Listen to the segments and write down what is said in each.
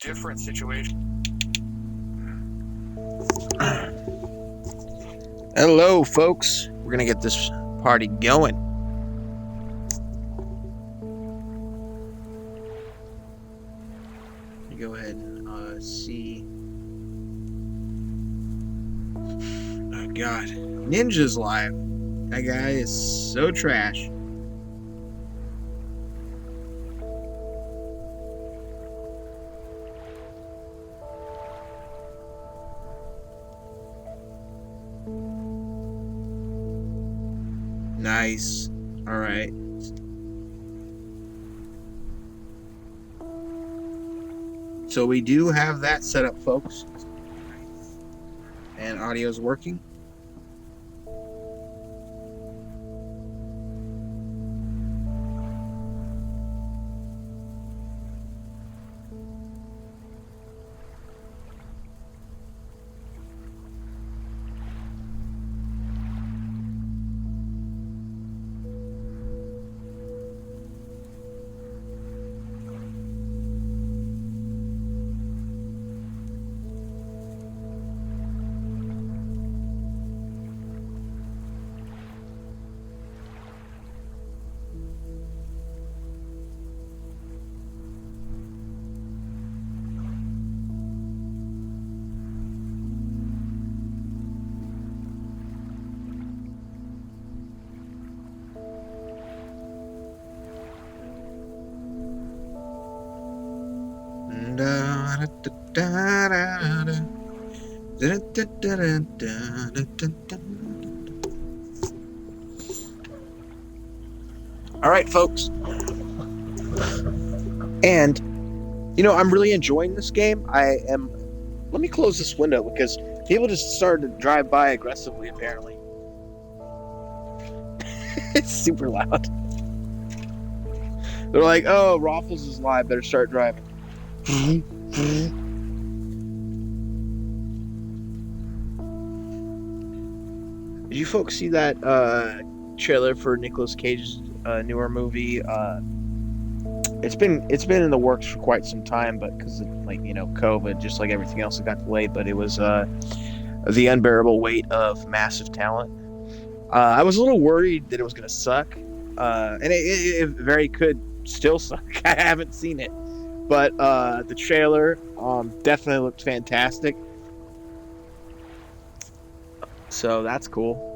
different situation. Hello, folks. We're going to get this party going. You go ahead and see. Oh, God. Ninja's live. That guy is so trash. Nice. All right. So we do have that set up, folks. And audio's working. All right, folks. And, I'm really enjoying this game. Let me close this window because people just started to drive by aggressively, apparently. It's super loud. They're like, oh, Raffles is live, better start driving. Did you folks see that trailer for Nicolas Cage's newer movie? It's been in the works for quite some time, but because of COVID, just like everything else, it got delayed. But it was The Unbearable Weight of Massive Talent. I was a little worried that it was going to suck, and it very could still suck. I haven't seen it, but the trailer definitely looked fantastic. So that's cool.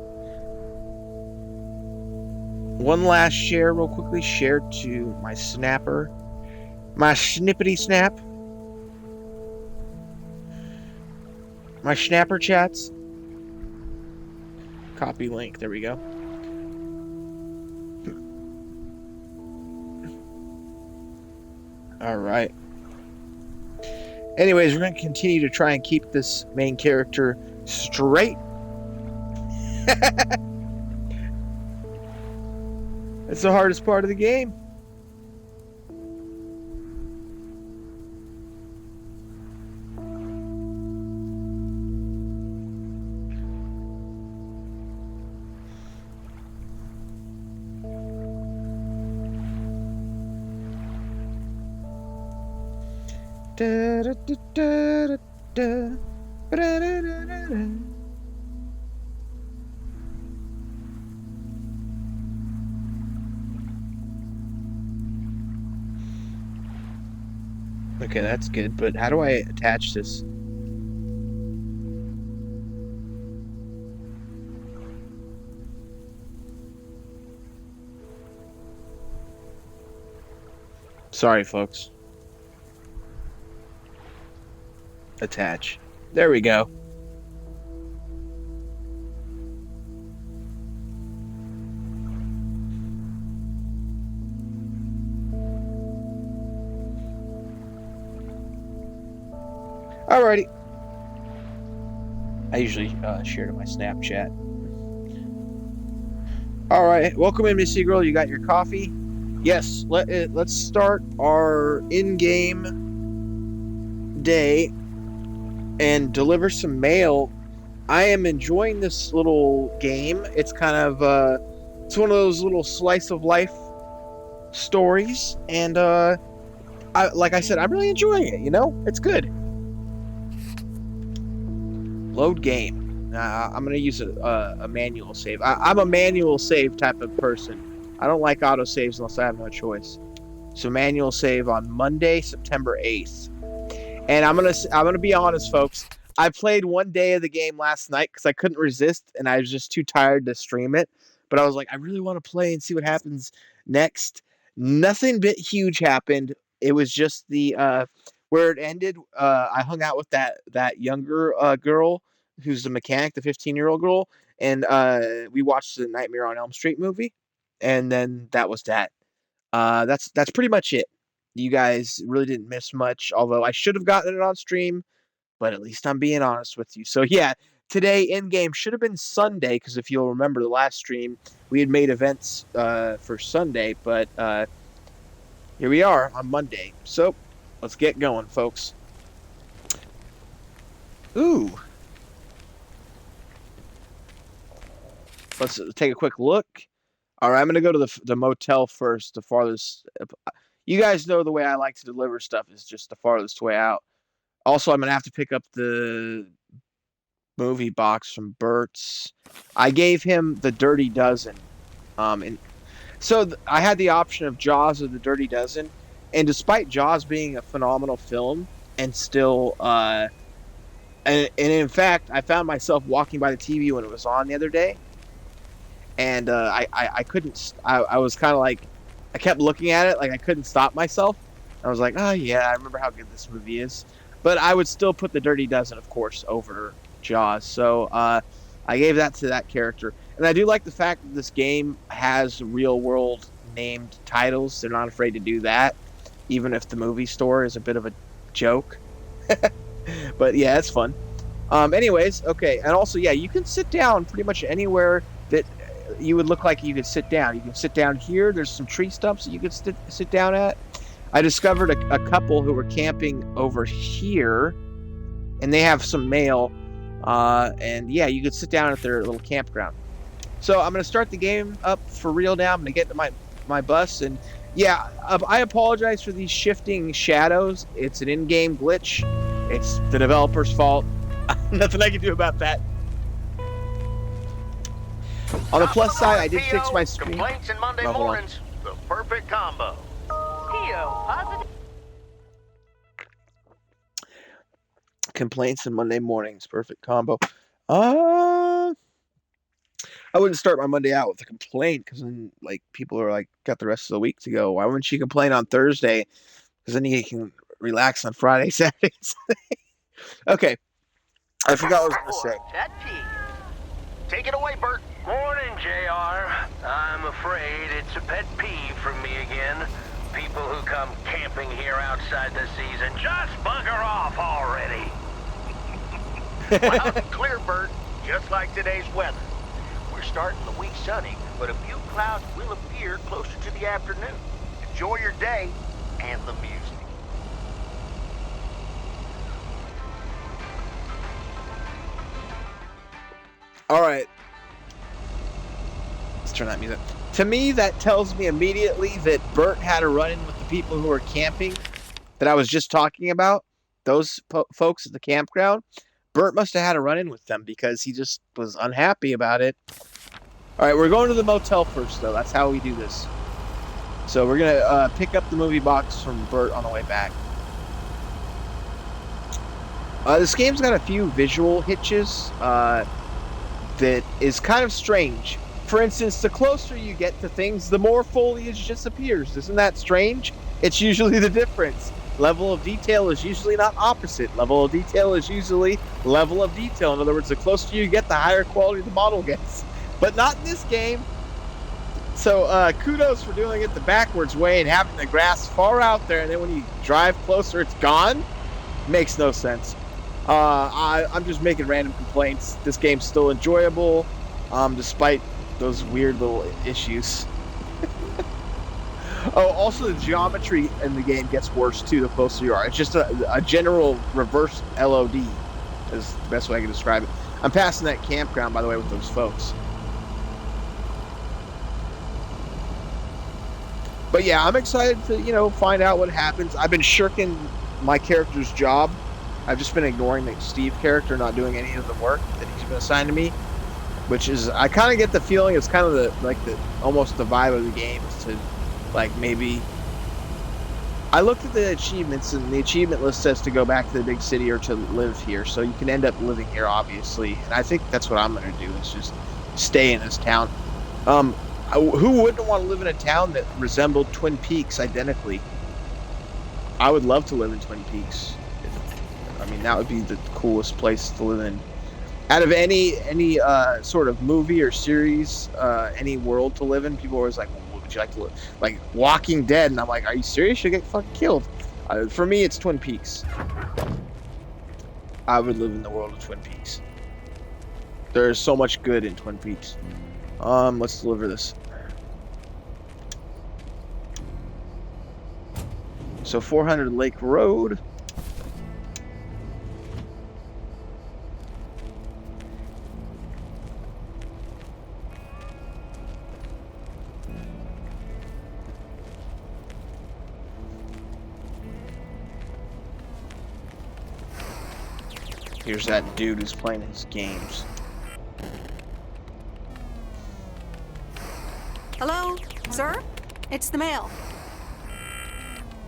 One last share real quickly. Share to my snapper. My snippety snap. My snapper chats. Copy link. There we go. Alright. Anyways, we're going to continue to try and keep this main character straight. It's the hardest part of the game. Da, da, da, da, da, da, da, da, da, da. Okay, that's good, but how do I attach this? Sorry, folks. Attach. There we go. Alrighty. I usually share to my Snapchat. Alright, welcome in, Missy Girl. You got your coffee? Yes, let's start our in-game day and deliver some mail. I am enjoying this little game. It's kind of it's one of those little slice of life stories, and I like I said, I'm really enjoying it. You know, it's good. Load game. I'm gonna use a manual save. I'm a manual save type of person. I don't like auto saves unless I have no choice. So manual save on Monday, September 8th. And I'm gonna be honest, folks. I played one day of the game last night because I couldn't resist, and I was just too tired to stream it. But I was like, I really want to play and see what happens next. Nothing bit huge happened. It was just the where it ended. I hung out with that younger girl who's the mechanic, the 15-year-old girl, and we watched the Nightmare on Elm Street movie, and then that was that. That's pretty much it. You guys really didn't miss much, although I should have gotten it on stream, but at least I'm being honest with you. So yeah, today in game should have been Sunday because if you'll remember the last stream, we had made events for Sunday, but here we are on Monday. So let's get going, folks. Ooh. Let's take a quick look. All right, I'm going to go to the motel first, the farthest. You guys know the way I like to deliver stuff is just the farthest way out. Also, I'm going to have to pick up the movie box from Bert's. I gave him the Dirty Dozen. And so I had the option of Jaws or the Dirty Dozen. And despite Jaws being a phenomenal film and still, and in fact, I found myself walking by the TV when it was on the other day. And I couldn't, I was kind of like, I kept looking at it like I couldn't stop myself. I was like, oh yeah, I remember how good this movie is. But I would still put the Dirty Dozen, of course, over Jaws. So I gave that to that character. And I do like the fact that this game has real world named titles. They're not afraid to do that, even if the movie store is a bit of a joke. But yeah, it's fun. Anyways, okay. And also, yeah, you can sit down pretty much anywhere that you would look like you could sit down. You can sit down here. There's some tree stumps that you could sit down at. I discovered a couple who were camping over here, and they have some mail. And yeah, you could sit down at their little campground. So I'm going to start the game up for real now. I'm going to get to my bus. And yeah, I apologize for these shifting shadows. It's an in-game glitch. It's the developer's fault. Nothing I can do about that. On the plus side, I did fix my screen. Complaints in Monday mornings, the perfect combo. Complaints in Monday mornings, perfect combo. I wouldn't start my Monday out with a complaint because then, like, people are like, got the rest of the week to go. Why wouldn't you complain on Thursday? Because then you can relax on Friday, Saturday. Okay, I forgot what I was going to say. Take it away, Bert. Morning, JR. I'm afraid it's a pet peeve for me again. People who come camping here outside the season, just bugger off already. Loud and clear, Bert. Just like today's weather. We're starting the week sunny, but a few clouds will appear closer to the afternoon. Enjoy your day and the music. All right. Let's turn that music. To me, that tells me immediately that Bert had a run-in with the people who were camping that I was just talking about. Those folks at the campground. Bert must have had a run-in with them because he just was unhappy about it. All right, we're going to the motel first, though. That's how we do this. So we're going to pick up the movie box from Bert on the way back. This game's got a few visual hitches that is kind of strange. For instance, the closer you get to things, the more foliage disappears. Isn't that strange? It's usually the difference. Level of detail is usually not opposite. Level of detail is usually level of detail. In other words, the closer you get, the higher quality the model gets. But not in this game. So kudos for doing it the backwards way and having the grass far out there, and then when you drive closer, it's gone. Makes no sense. I'm just making random complaints. This game's still enjoyable, despite those weird little issues. Oh, also the geometry in the game gets worse too the closer you are. It's just a general reverse LOD is the best way I can describe it. I'm passing that campground, by the way, with those folks. But yeah, I'm excited to, find out what happens. I've been shirking my character's job. I've just been ignoring the Steve character, not doing any of the work that he's been assigned to me, which is, I kind of get the feeling it's kind of almost the vibe of the game is to, maybe. I looked at the achievements, and the achievement list says to go back to the big city or to live here, so you can end up living here, obviously. And I think that's what I'm going to do, is just stay in this town. Who wouldn't want to live in a town that resembled Twin Peaks identically? I would love to live in Twin Peaks. That would be the coolest place to live in. Out of any sort of movie or series, any world to live in, people are always like, well, what would you like to live? Like Walking Dead, and I'm like, are you serious? You'll get fucking killed. For me, it's Twin Peaks. I would live in the world of Twin Peaks. There's so much good in Twin Peaks. Let's deliver this. So 400 Lake Road. Here's that dude who's playing his games. Hello, sir? It's the mail.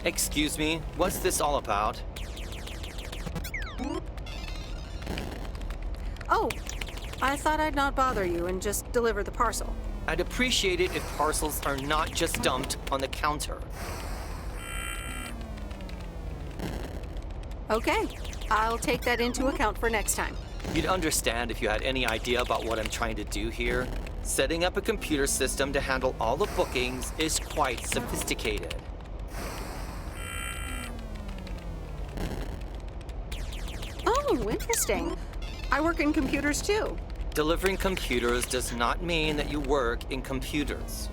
Excuse me, what's this all about? Oh, I thought I'd not bother you and just deliver the parcel. I'd appreciate it if parcels are not just dumped on the counter. Okay, I'll take that into account for next time. You'd understand if you had any idea about what I'm trying to do here. Setting up a computer system to handle all the bookings is quite sophisticated. Oh, interesting. I work in computers too. Delivering computers does not mean that you work in computers.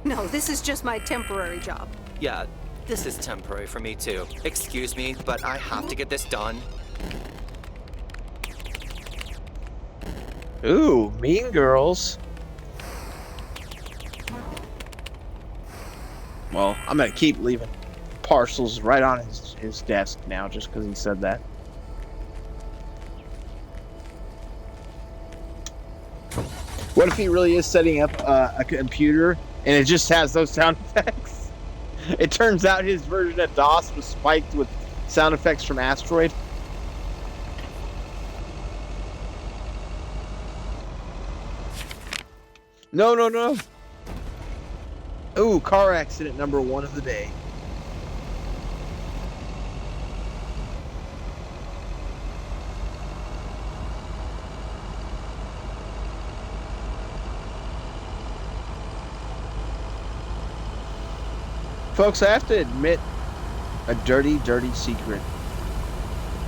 No, this is just my temporary job. Yeah, this is temporary for me too. Excuse me, but I have to get this done. Ooh, Mean Girls. Well, I'm gonna keep leaving parcels right on his desk now, just because he said that. What if he really is setting up a computer and it just has those sound effects? It turns out his version of DOS was spiked with sound effects from Asteroid. No, no, no. Ooh, car accident number 1 of the day. Folks, I have to admit a dirty, dirty secret.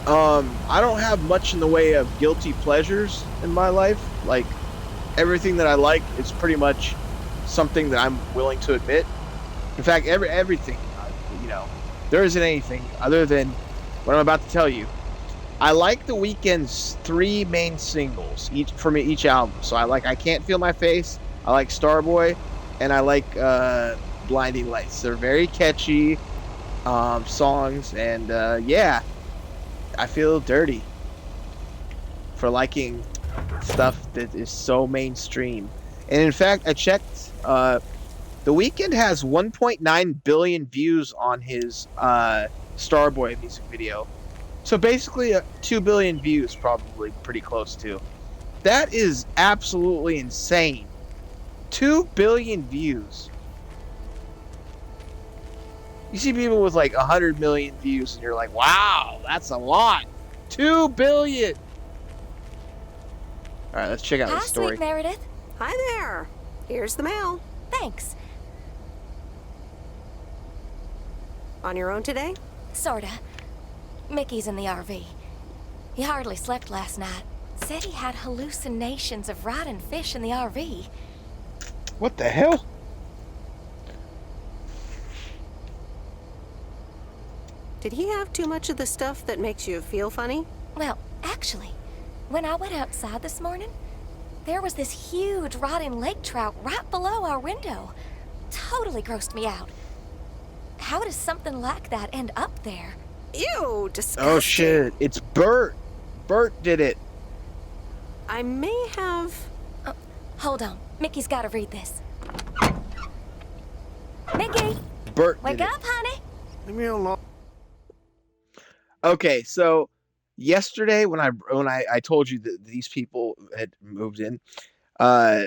I don't have much in the way of guilty pleasures in my life. Like, everything that I like is pretty much something that I'm willing to admit. In fact, everything, there isn't anything other than what I'm about to tell you. I like The Weeknd's 3 main singles, each album. So I Can't Feel My Face, I like Starboy, and I like Blinding Lights. They're very catchy songs, and yeah, I feel dirty for liking stuff that is so mainstream. And in fact, I checked, The Weeknd has 1.9 billion views on his Starboy music video. So basically 2 billion views, probably pretty close to. That is absolutely insane. 2 billion views. You see people with like 100 million views and you're like, wow, that's a lot. 2 billion. All right, let's check out the story. Hi, sweet Meredith. Hi there. Here's the mail. Thanks. On your own today? Sorta. Mickey's in the RV. He hardly slept last night. Said he had hallucinations of riding fish in the RV. What the hell? Did he have too much of the stuff that makes you feel funny? Well, actually, when I went outside this morning, there was this huge rotting lake trout right below our window. Totally grossed me out. How does something like that end up there? Ew, disgusting. Oh shit, it's Bert. Bert did it. I may have... Oh, hold on. Mickey's gotta read this. Mickey! Bert did Wake it. up, honey! Leave me alone. Okay, so yesterday when I told you that these people had moved in, uh,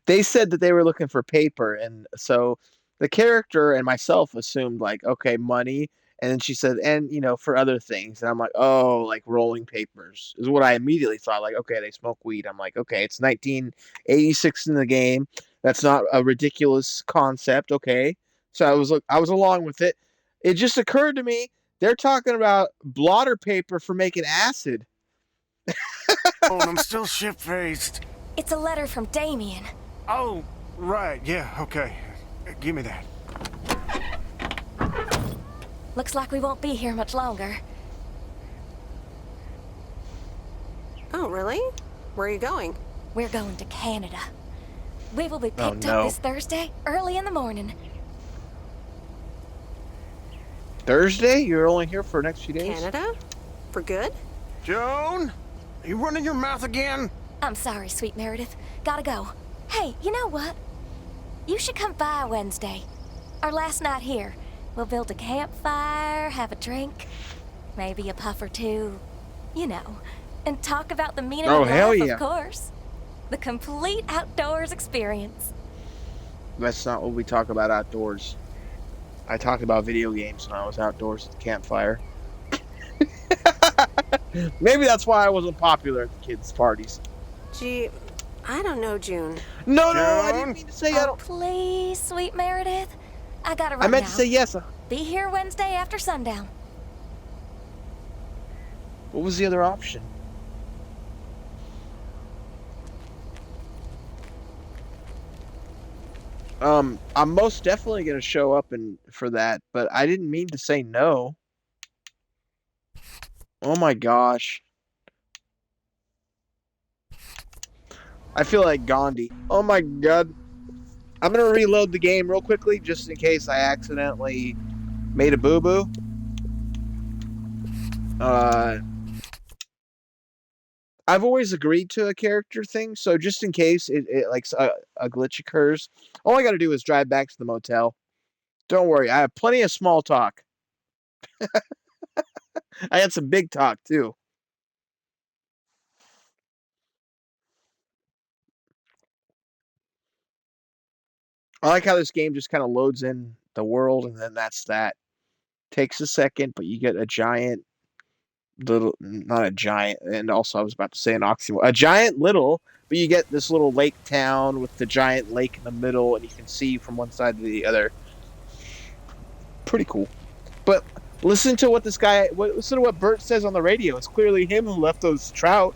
they said that they were looking for paper, and so the character and myself assumed like, okay, money, and then she said, and for other things, and I'm like, oh, like rolling papers is what I immediately thought. Like, okay, they smoke weed. I'm like, okay, it's 1986 in the game. That's not a ridiculous concept. Okay, so I was along with it. It just occurred to me they're talking about blotter paper for making acid. Oh, and I'm still shit-faced. It's a letter from Damien. Oh, right, yeah, okay. Give me that. Looks like we won't be here much longer. Oh, really? Where are you going? We're going to Canada. We will be Oh, picked no. up this Thursday, early in the morning. Thursday? You're only here for the next few days? Canada? For good? Joan? Are you running your mouth again? I'm sorry, sweet Meredith. Gotta go. Hey, you know what? You should come by Wednesday. Our last night here. We'll build a campfire, have a drink, maybe a puff or two, and talk about the meaning Oh, of hell life, yeah. of course. The complete outdoors experience. That's not what we talk about outdoors. I talked about video games when I was outdoors at the campfire. Maybe that's why I wasn't popular at the kids' parties. Gee, I don't know, June. No, I Joan? didn't mean to say I Oh, don't. please, sweet Meredith. I gotta run I meant now. to say yes. Be here Wednesday after sundown. What was the other option? I'm most definitely gonna show up for that, but I didn't mean to say no. Oh my gosh. I feel like Gandhi. Oh my god. I'm gonna reload the game real quickly just in case I accidentally made a boo-boo. I've always agreed to a character thing, so just in case a glitch occurs, all I gotta do is drive back to the motel. Don't worry, I have plenty of small talk. I had some big talk too. I like how this game just kind of loads in the world and then that's that. Takes a second, but you get a giant little, not a giant, and also I was about to say an oxymoron, a giant little, but you get this little lake town with the giant lake in the middle, and you can see from one side to the other. Pretty cool. But listen to what listen to what Bert says on the radio. It's clearly him who left those trout.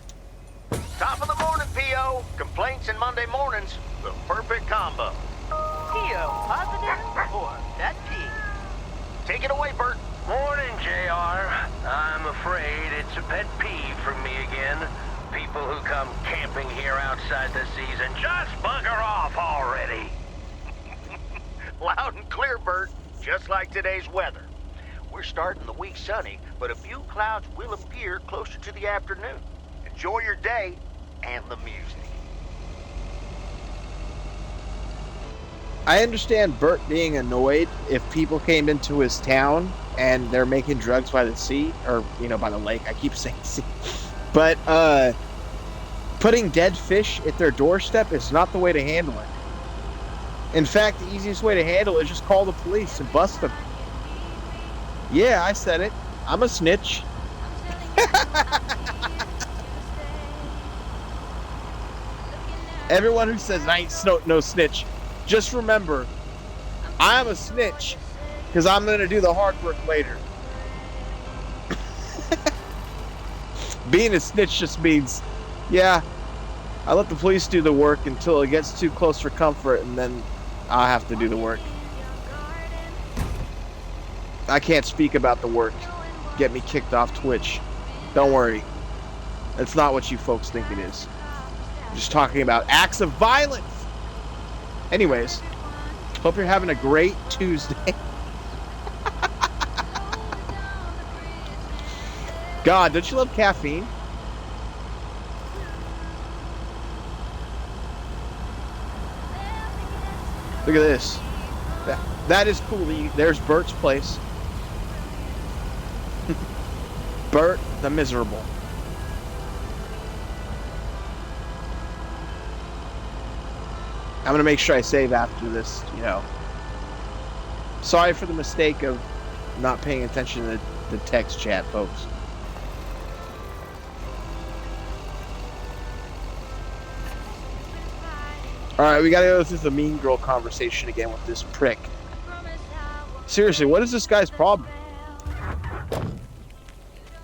Top of the morning, P.O. Complaints and Monday mornings, the perfect combo. P.O. positive or that pig? Take it away, Bert. Morning, JR. I'm afraid it's a pet peeve for me again. People who come camping here outside the season, just bugger off already. Loud and clear, Bert. Just like today's weather. We're starting the week sunny, but a few clouds will appear closer to the afternoon. Enjoy your day and the music. I understand Bert being annoyed if people came into his town and they're making drugs by the sea, or, by the lake. I keep saying sea. But, putting dead fish at their doorstep is not the way to handle it. In fact, the easiest way to handle it is just call the police and bust them. Yeah, I said it. I'm a snitch. Everyone who says I ain't no snitch, just remember, I'm a snitch because I'm going to do the hard work later. Being a snitch just means, yeah, I let the police do the work until it gets too close for comfort, and then I'll have to do the work. I can't speak about the work. Get me kicked off Twitch. Don't worry. That's not what you folks think it is. I'm just talking about acts of violence. Anyways, hope you're having a great Tuesday. God, don't you love caffeine? Look at this. That is cool. There's Bert's place. Bert the Miserable. I'm going to make sure I save after this, you know. Sorry for the mistake of not paying attention to the text chat, folks. Alright, we gotta go through the mean girl conversation again with this prick. Seriously, what is this guy's problem?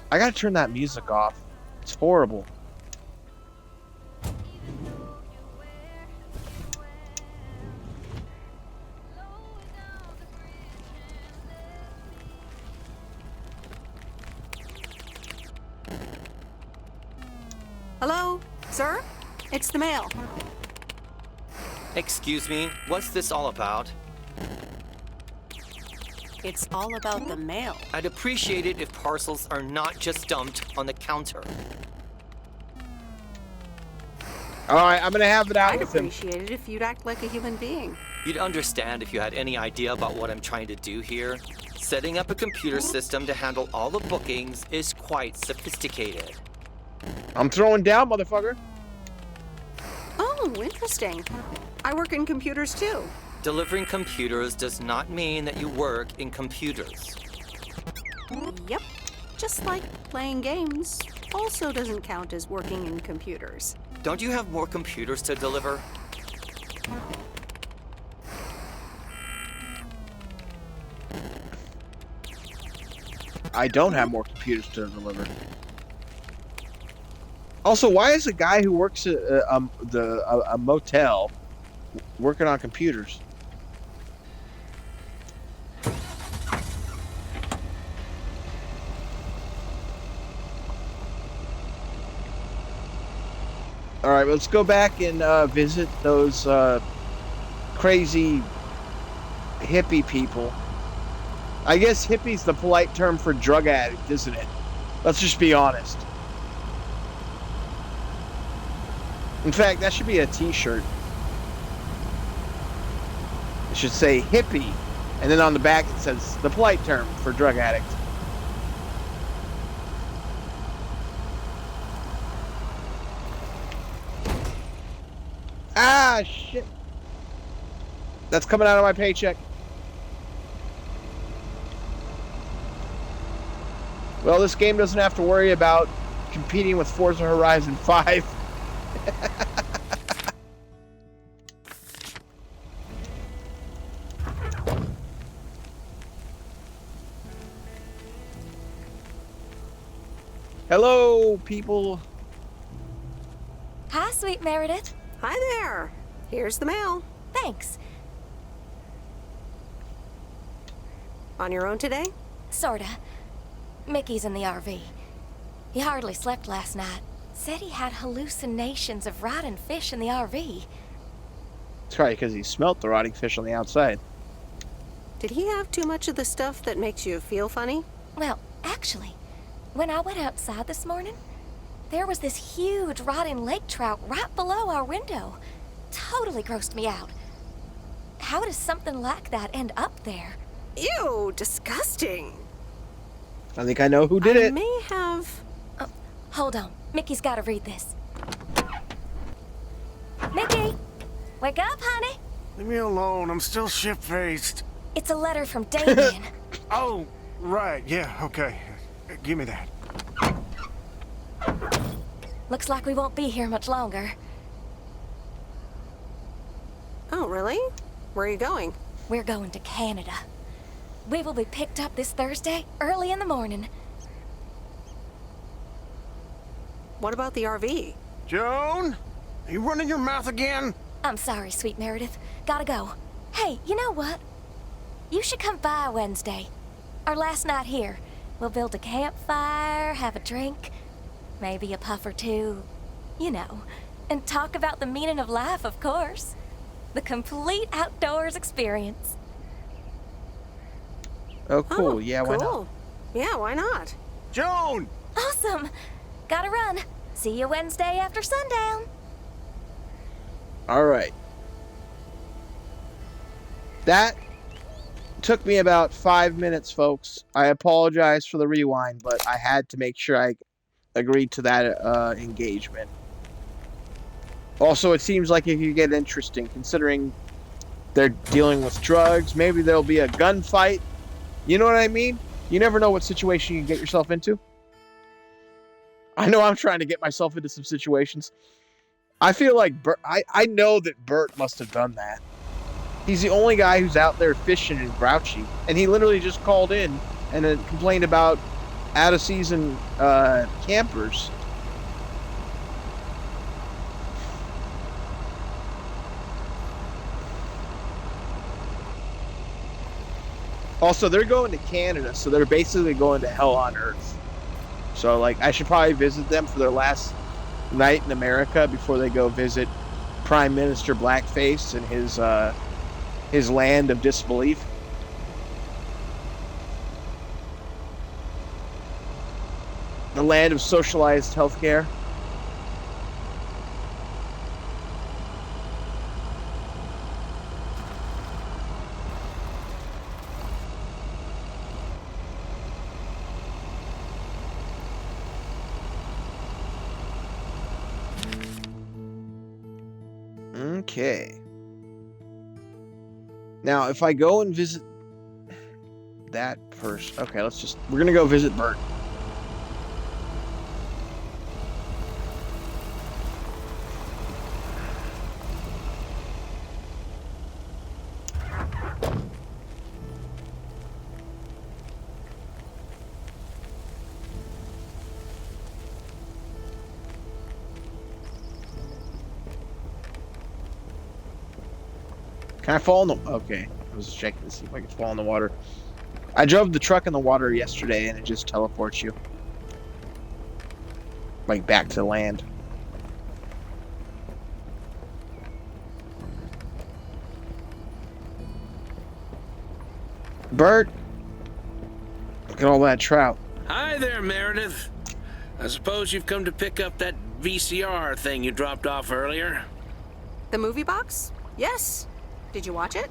I gotta turn that music off. It's horrible. Hello, sir? It's the mail. Excuse me, what's this all about? It's all about the mail. I'd appreciate it if parcels are not just dumped on the counter. Alright, I'm gonna have it out I'd with him. appreciate it if you'd act like a human being. You'd understand if you had any idea about what I'm trying to do here. Setting up a computer system to handle all the bookings is quite sophisticated. I'm throwing down, motherfucker. Oh, interesting. I work in computers too. Delivering computers does not mean that you work in computers. Yep. Just like playing games also doesn't count as working in computers. Don't you have more computers to deliver? I don't have more computers to deliver. Also, why is a guy who works at a motel working on computers? All right, let's go back and visit those crazy hippie people. I guess hippie's the polite term for drug addict, isn't it? Let's just be honest. In fact, that should be a t-shirt. It should say hippie, and then on the back it says the polite term for drug addict. Ah, shit. That's coming out of my paycheck. Well, this game doesn't have to worry about competing with Forza Horizon 5. Hello, people. Hi, sweet Meredith. Hi there. Here's the mail. Thanks. On your own today? Sorta. Mickey's in the RV. He hardly slept last night. Said he had hallucinations of rotting fish in the RV. It's probably because he smelt the rotting fish on the outside. Did he have too much of the stuff that makes you feel funny? Well, actually, when I went outside this morning, there was this huge rotting lake trout right below our window. Totally grossed me out. How does something like that end up there? Ew, disgusting. I think I know who did it. I may have... Hold on. Mickey's gotta read this. Mickey! Wake up, honey! Leave me alone. I'm still shit-faced. It's a letter from Damien. Oh, right. Yeah, okay. Give me that. Looks like we won't be here much longer. Oh, really? Where are you going? We're going to Canada. We will be picked up this Thursday, early in the morning. What about the RV? Joan? Are you running your mouth again? I'm sorry, sweet Meredith. Gotta go. Hey, you know what? You should come by Wednesday. Our last night here. We'll build a campfire, have a drink. Maybe a puff or two, you know. And talk about the meaning of life, of course. The complete outdoors experience. Oh, cool. Oh, Yeah, why not? cool. Yeah, why not? Joan! Awesome! Gotta run. See you Wednesday after sundown. All right. That took me about 5 minutes, folks. I apologize for the rewind, but I had to make sure I agreed to that engagement. Also, it seems like it could get interesting, considering they're dealing with drugs. Maybe there'll be a gunfight. You know what I mean? You never know what situation you can get yourself into. I know I'm trying to get myself into some situations. I feel like Bert, I know that Bert must have done that. He's the only guy who's out there fishing in Grouchy, and he literally just called in and then complained about out-of-season campers. Also, they're going to Canada, so they're basically going to hell on earth. So, like, I should probably visit them for their last night in America before they go visit Prime Minister Blackface and his land of disbelief. The land of socialized healthcare. Okay. Now, if I go and visit that person... Okay, we're going to go visit Bert. Can I fall in the... Okay. I was checking to see if I could fall in the water. I drove the truck in the water yesterday, and it just teleports you. Like, back to land. Bert! Look at all that trout. Hi there, Meredith. I suppose you've come to pick up that VCR thing you dropped off earlier? The movie box? Yes. Did you watch it?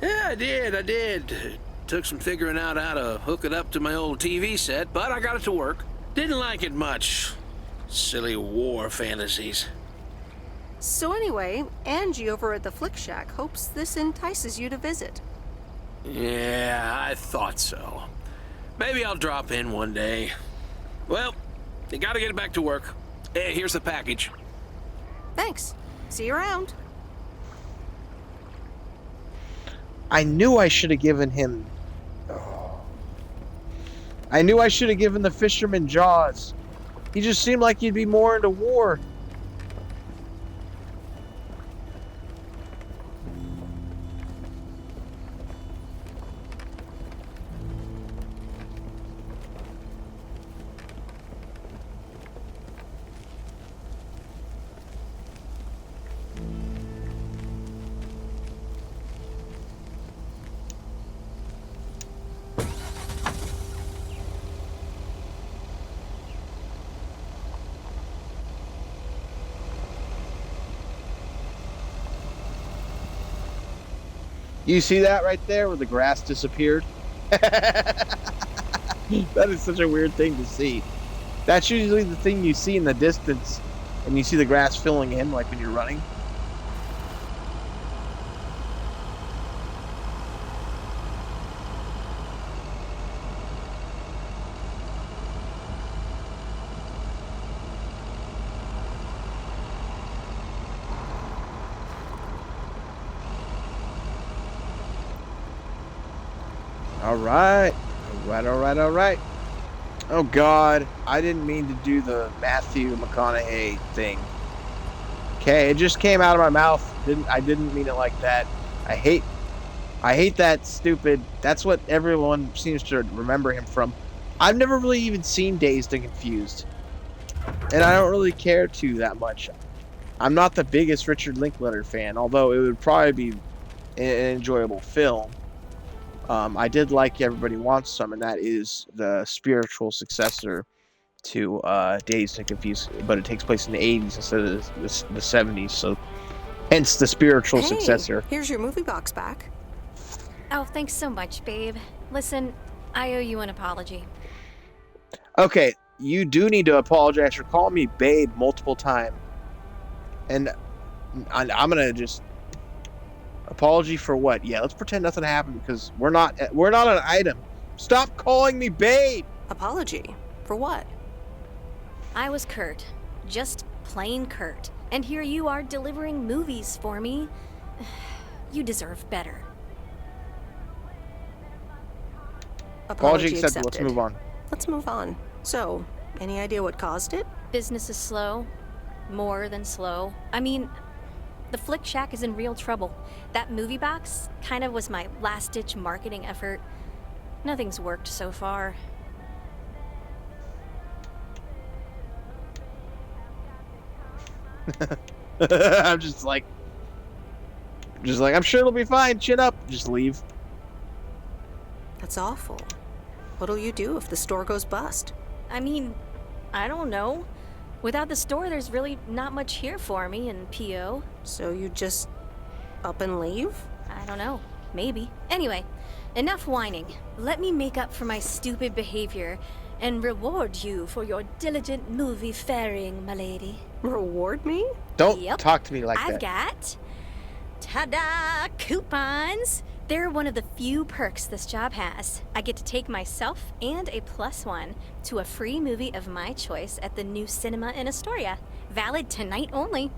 Yeah, I did. Took some figuring out how to hook it up to my old TV set, but I got it to work. Didn't like it much. Silly war fantasies. So anyway, Angie over at the Flick Shack hopes this entices you to visit. Yeah, I thought so. Maybe I'll drop in one day. Well, you gotta get back to work. Hey, here's the package. Thanks. See you around. I knew I should have given him... Oh. I knew I should have given the fisherman Jaws. He just seemed like he'd be more into war. You see that right there where the grass disappeared? That is such a weird thing to see. That's usually the thing you see in the distance, and you see the grass filling in, like when you're running. All right. Oh God, I didn't mean to do the Matthew McConaughey thing. Okay, it just came out of my mouth. I didn't mean it like that. I hate that stupid. That's what everyone seems to remember him from. I've never really even seen Dazed and Confused. and I don't really care to that much. I'm not the biggest Richard Linklater fan, although it would probably be an enjoyable film. I did like Everybody Wants Some, and that is the spiritual successor to Dazed and Confused, but it takes place in the 80s instead of the 70s, so hence the spiritual successor. Here's your movie box back. Oh, thanks so much, babe. Listen, I owe you an apology. Okay, you do need to apologize for calling me babe multiple times. And I'm gonna just apology for what? Yeah, let's pretend nothing happened because we're not an item. Stop calling me babe. Apology? For what? I was Kurt. Just plain Kurt. And here you are delivering movies for me. You deserve better. Apology accepted. Let's move on. Let's move on. So, any idea what caused it? Business is slow. More than slow. I mean, the Flick Shack is in real trouble. That movie box kind of was my last-ditch marketing effort. Nothing's worked so far. I'm just like, I'm sure it'll be fine. Chin up. Just leave. That's awful. What'll you do if the store goes bust? I mean, I don't know. Without the store, there's really not much here for me in P.O. So you just up and leave? I don't know. Maybe. Anyway, enough whining. Let me make up for my stupid behavior and reward you for your diligent movie faring, my lady. Reward me? Don't talk to me like I've that. got, ta-da, coupons. They're one of the few perks this job has. I get to take myself and a +1 to a free movie of my choice at the new cinema in Astoria. Valid tonight only.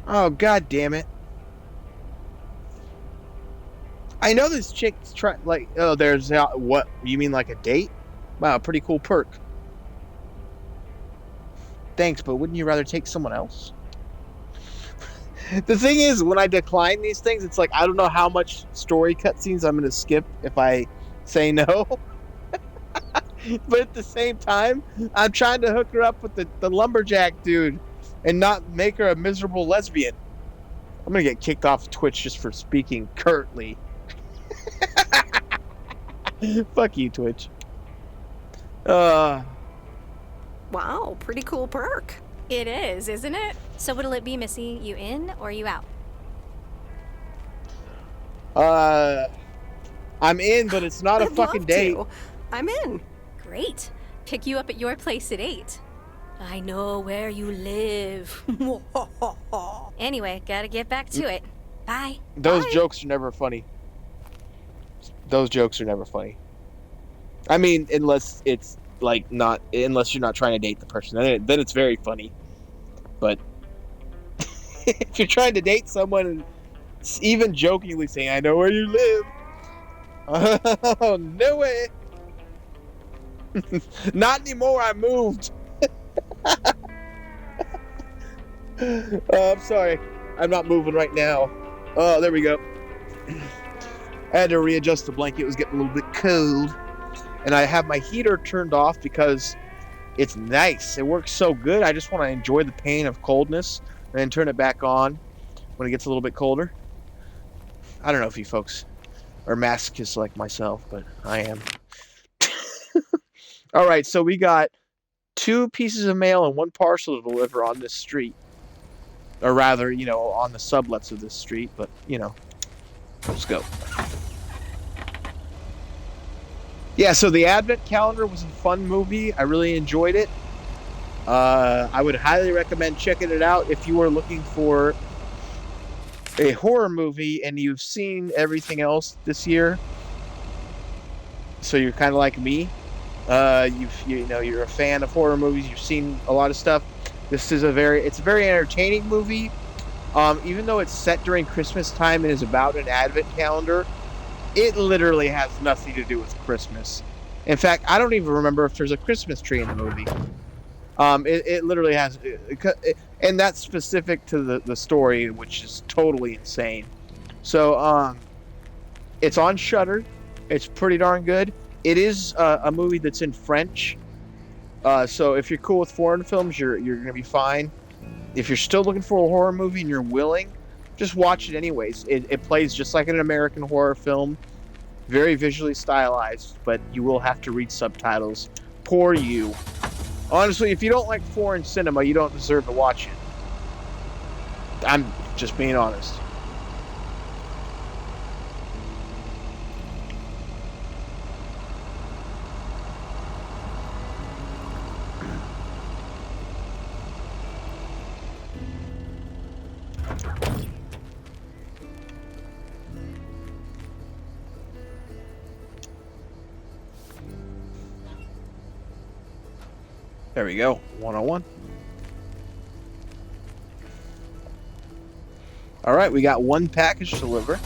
Oh, god damn it. I know this chick's there's what? You mean like a date? Wow, pretty cool perk. Thanks, but wouldn't you rather take someone else? The thing is, when I decline these things, it's like I don't know how much story cutscenes I'm going to skip if I say no. But at the same time, I'm trying to hook her up with the lumberjack dude and not make her a miserable lesbian. I'm going to get kicked off Twitch just for speaking curtly. Fuck you, Twitch. Wow, pretty cool perk. It is, isn't it? So what'll it be, Missy? You in or you out? I'm in, but it's not a fucking date. I'm in. Great. Pick you up at your place at 8. I know where you live. Anyway, gotta get back to it. Bye. Those Bye. jokes are never funny. Those jokes are never funny. I mean, unless it's unless you're not trying to date the person, then it's very funny. But if you're trying to date someone and even jokingly saying, "I know where you live," oh no way. Not anymore. I moved. I'm sorry. I'm not moving right now. Oh, there we go. I had to readjust the blanket. It was getting a little bit cold. And I have my heater turned off because it's nice. It works so good. I just want to enjoy the pain of coldness and then turn it back on when it gets a little bit colder. I don't know if you folks are masochists like myself, but I am. All right, so we got 2 pieces of mail and 1 parcel to deliver on this street. Or rather, on the sublets of this street, but, let's go. Yeah, so the Advent Calendar was a fun movie. I really enjoyed it. I would highly recommend checking it out if you are looking for a horror movie and you've seen everything else this year. So you're kind of like me. You're a fan of horror movies. You've seen a lot of stuff. This is it's a very entertaining movie. Even though it's set during Christmas time and is about an Advent calendar, it literally has nothing to do with Christmas. In fact, I don't even remember if there's a Christmas tree in the movie. It literally has, and that's specific to the story, which is totally insane. So, it's on Shudder. It's pretty darn good. It is a movie that's in French, So if you're cool with foreign films, you're gonna be fine. If you're still looking for a horror movie and you're willing, just watch it anyways. It plays just like an American horror film, very visually stylized, but you will have to read subtitles. Poor you. Honestly, if you don't like foreign cinema, you don't deserve to watch it. I'm just being honest. There we go. 101. All right, we got one package to deliver.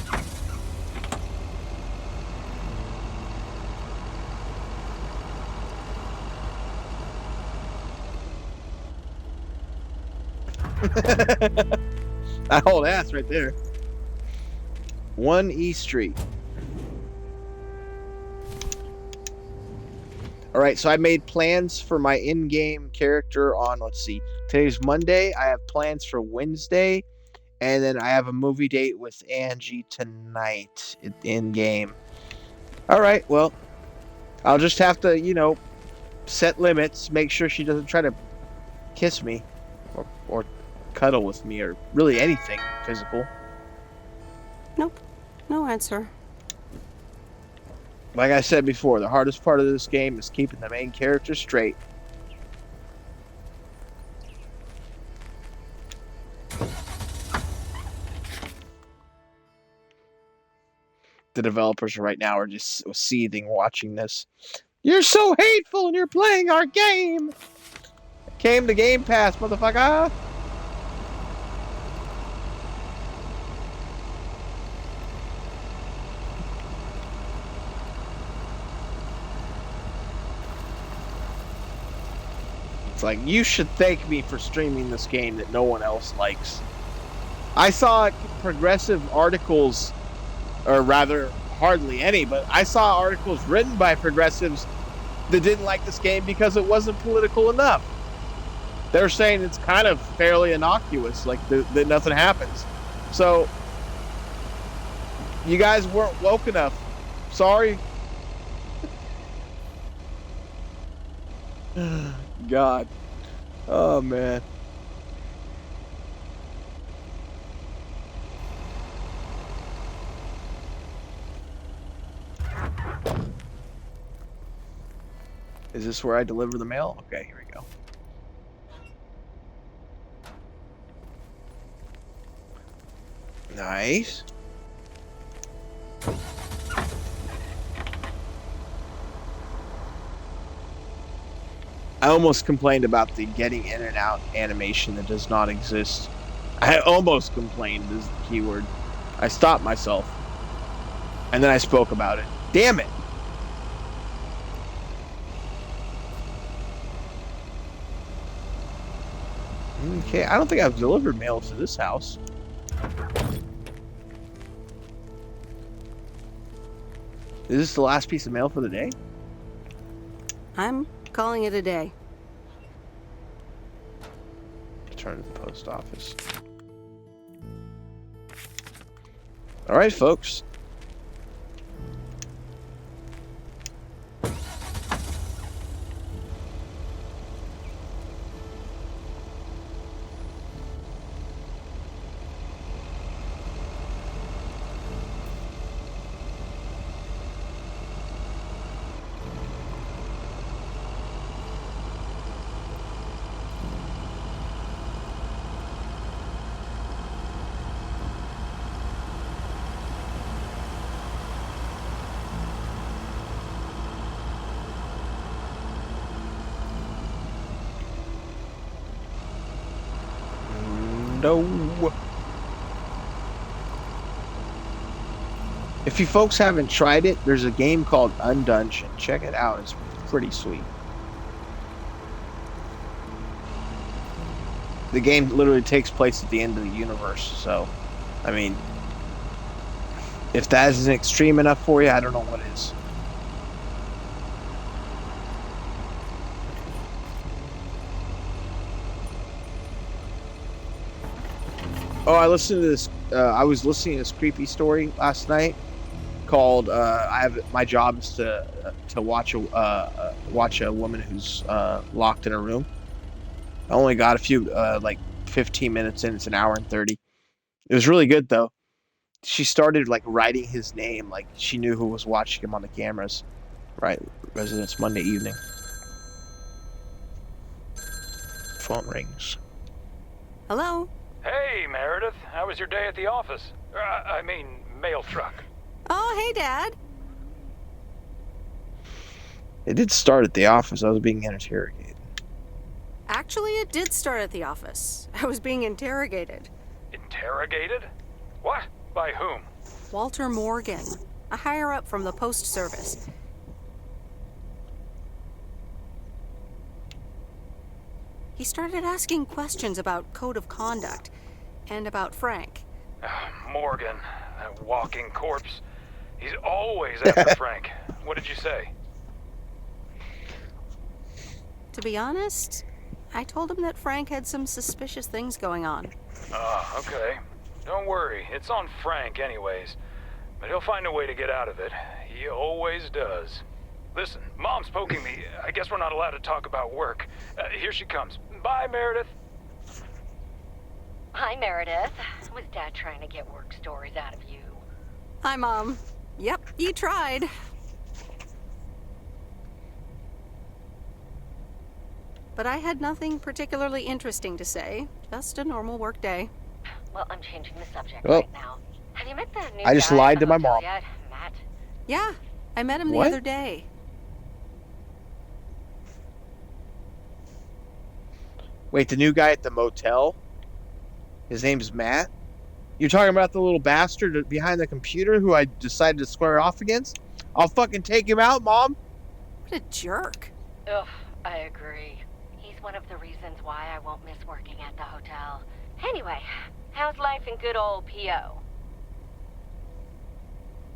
I hold ass right there. 1 E Street. All right, so I made plans for my in-game character on, let's see, today's Monday. I have plans for Wednesday, and then I have a movie date with Angie tonight in-game. All right, well, I'll just have to, set limits, make sure she doesn't try to kiss me or cuddle with me or really anything physical. Nope. No answer. Like I said before, the hardest part of this game is keeping the main character straight. The developers right now are just seething watching this. You're so hateful and you're playing our game! Came to Game Pass, motherfucker! It's like, you should thank me for streaming this game that no one else likes. I saw progressive articles, or rather, hardly any, but I saw articles written by progressives that didn't like this game because it wasn't political enough. They're saying it's kind of fairly innocuous, like that nothing happens. So, you guys weren't woke enough. Sorry. God. Oh, man. Is this where I deliver the mail? Okay, here we go. Nice. I almost complained about the getting in and out animation that does not exist. I almost complained is the keyword. I stopped myself. And then I spoke about it. Damn it! Okay, I don't think I've delivered mail to this house. Is this the last piece of mail for the day? I'm calling it a day. Return to the post office. All right, folks. No. If you folks haven't tried it, there's a game called Undungeon. Check it out. It's pretty sweet. The game literally takes place at the end of the universe. So, I mean, if that isn't extreme enough for you, I don't know what is. Oh, I listened to this. I was listening to this creepy story last night called I have my job is to watch a woman who's locked in a room. I only got a few like 15 minutes in. It's an hour and 30. It was really good though. She started like writing his name, like she knew who was watching him on the cameras. Right, residence Monday evening. Phone rings. Hello? Hey, Meredith. How was your day at the office? I mean, mail truck. Oh, hey, Dad. It did start at the office. I was being interrogated. Actually, it did start at the office. I was being interrogated. Interrogated? What? By whom? Walter Morgan, a higher-up from the Post Service. He started asking questions about code of conduct and about Frank. Morgan, that walking corpse. He's always after Frank. What did you say? To be honest, I told him that Frank had some suspicious things going on. Ah, okay. Don't worry, it's on Frank anyways. But he'll find a way to get out of it. He always does. Listen, Mom's poking me. I guess we're not allowed to talk about work. Here she comes. Bye, Meredith. Hi, Meredith. Was Dad trying to get work stories out of you? Hi, Mom. Yep, you tried. But I had nothing particularly interesting to say. Just a normal work day. Well, I'm changing the subject Well, right now. Have you met the new I just guy lied at to the my hotel mom. yet, Matt? Yeah, I met him the What? other day. Wait, the new guy at the motel? His name's Matt? You're talking about the little bastard behind the computer who I decided to square off against? I'll fucking take him out, Mom. What a jerk. Ugh, I agree. He's one of the reasons why I won't miss working at the hotel. Anyway, how's life in good old P.O.?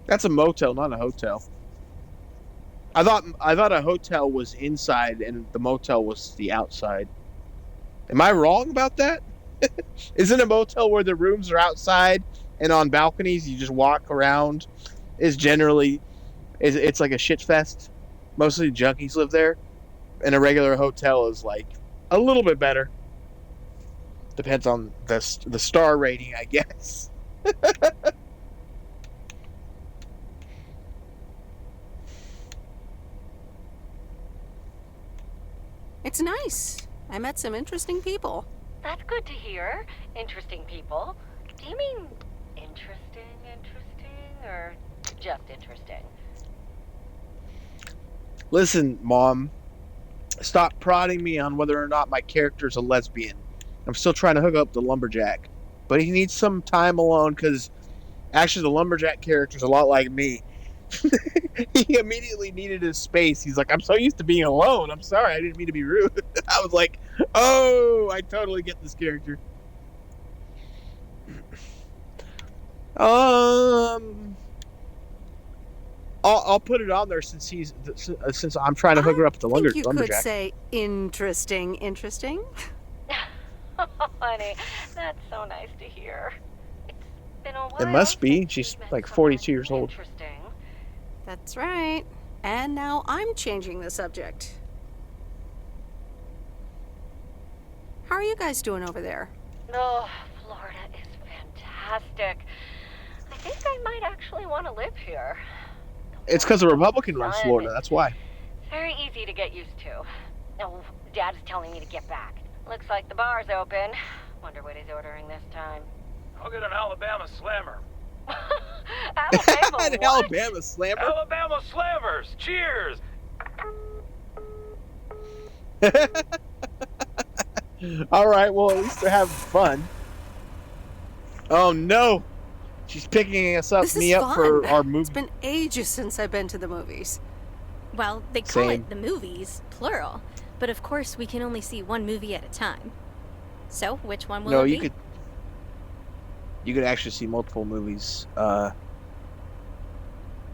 That's a motel, not a hotel. I thought a hotel was inside and the motel was the outside. Am I wrong about that? Isn't a motel where the rooms are outside and on balconies you just walk around? It's like a shit fest. Mostly junkies live there, and a regular hotel is like a little bit better. Depends on the star rating, I guess. It's nice. I met some interesting people. That's good to hear. Interesting people. Do you mean interesting, or just interesting? Listen, Mom, stop prodding me on whether or not my character's a lesbian. I'm still trying to hook up the lumberjack, but he needs some time alone because actually the lumberjack character's a lot like me. He immediately needed his space. He's like, I'm so used to being alone. I'm sorry, I didn't mean to be rude. I was like, oh, I totally get this character. I'll put it on there since I'm trying to hook her up with the I think you lumberjack. could say interesting. Oh, honey, that's so nice to hear. It's been a while. It must be. since She's we've met like someone 42 years old. Interesting. That's right. And now I'm changing the subject. How are you guys doing over there? Oh, Florida is fantastic. I think I might actually want to live here. It's because a Republican runs Sun Florida. is That's why. Very easy to get used to. Oh, Dad is telling me to get back. Looks like the bar's open. Wonder what he's ordering this time. I'll get an Alabama Slammer. Alabama An what? Alabama Slammer. Alabama Slammers! Cheers! All right. Well, at least they're having fun. Oh no, she's picking us up, This me is up for fun. our It's movie. been ages since I've been to the movies. Well, they call Same. it the movies, plural. But of course, we can only see one movie at a time. So, which one will No, it you be? could actually see multiple movies. I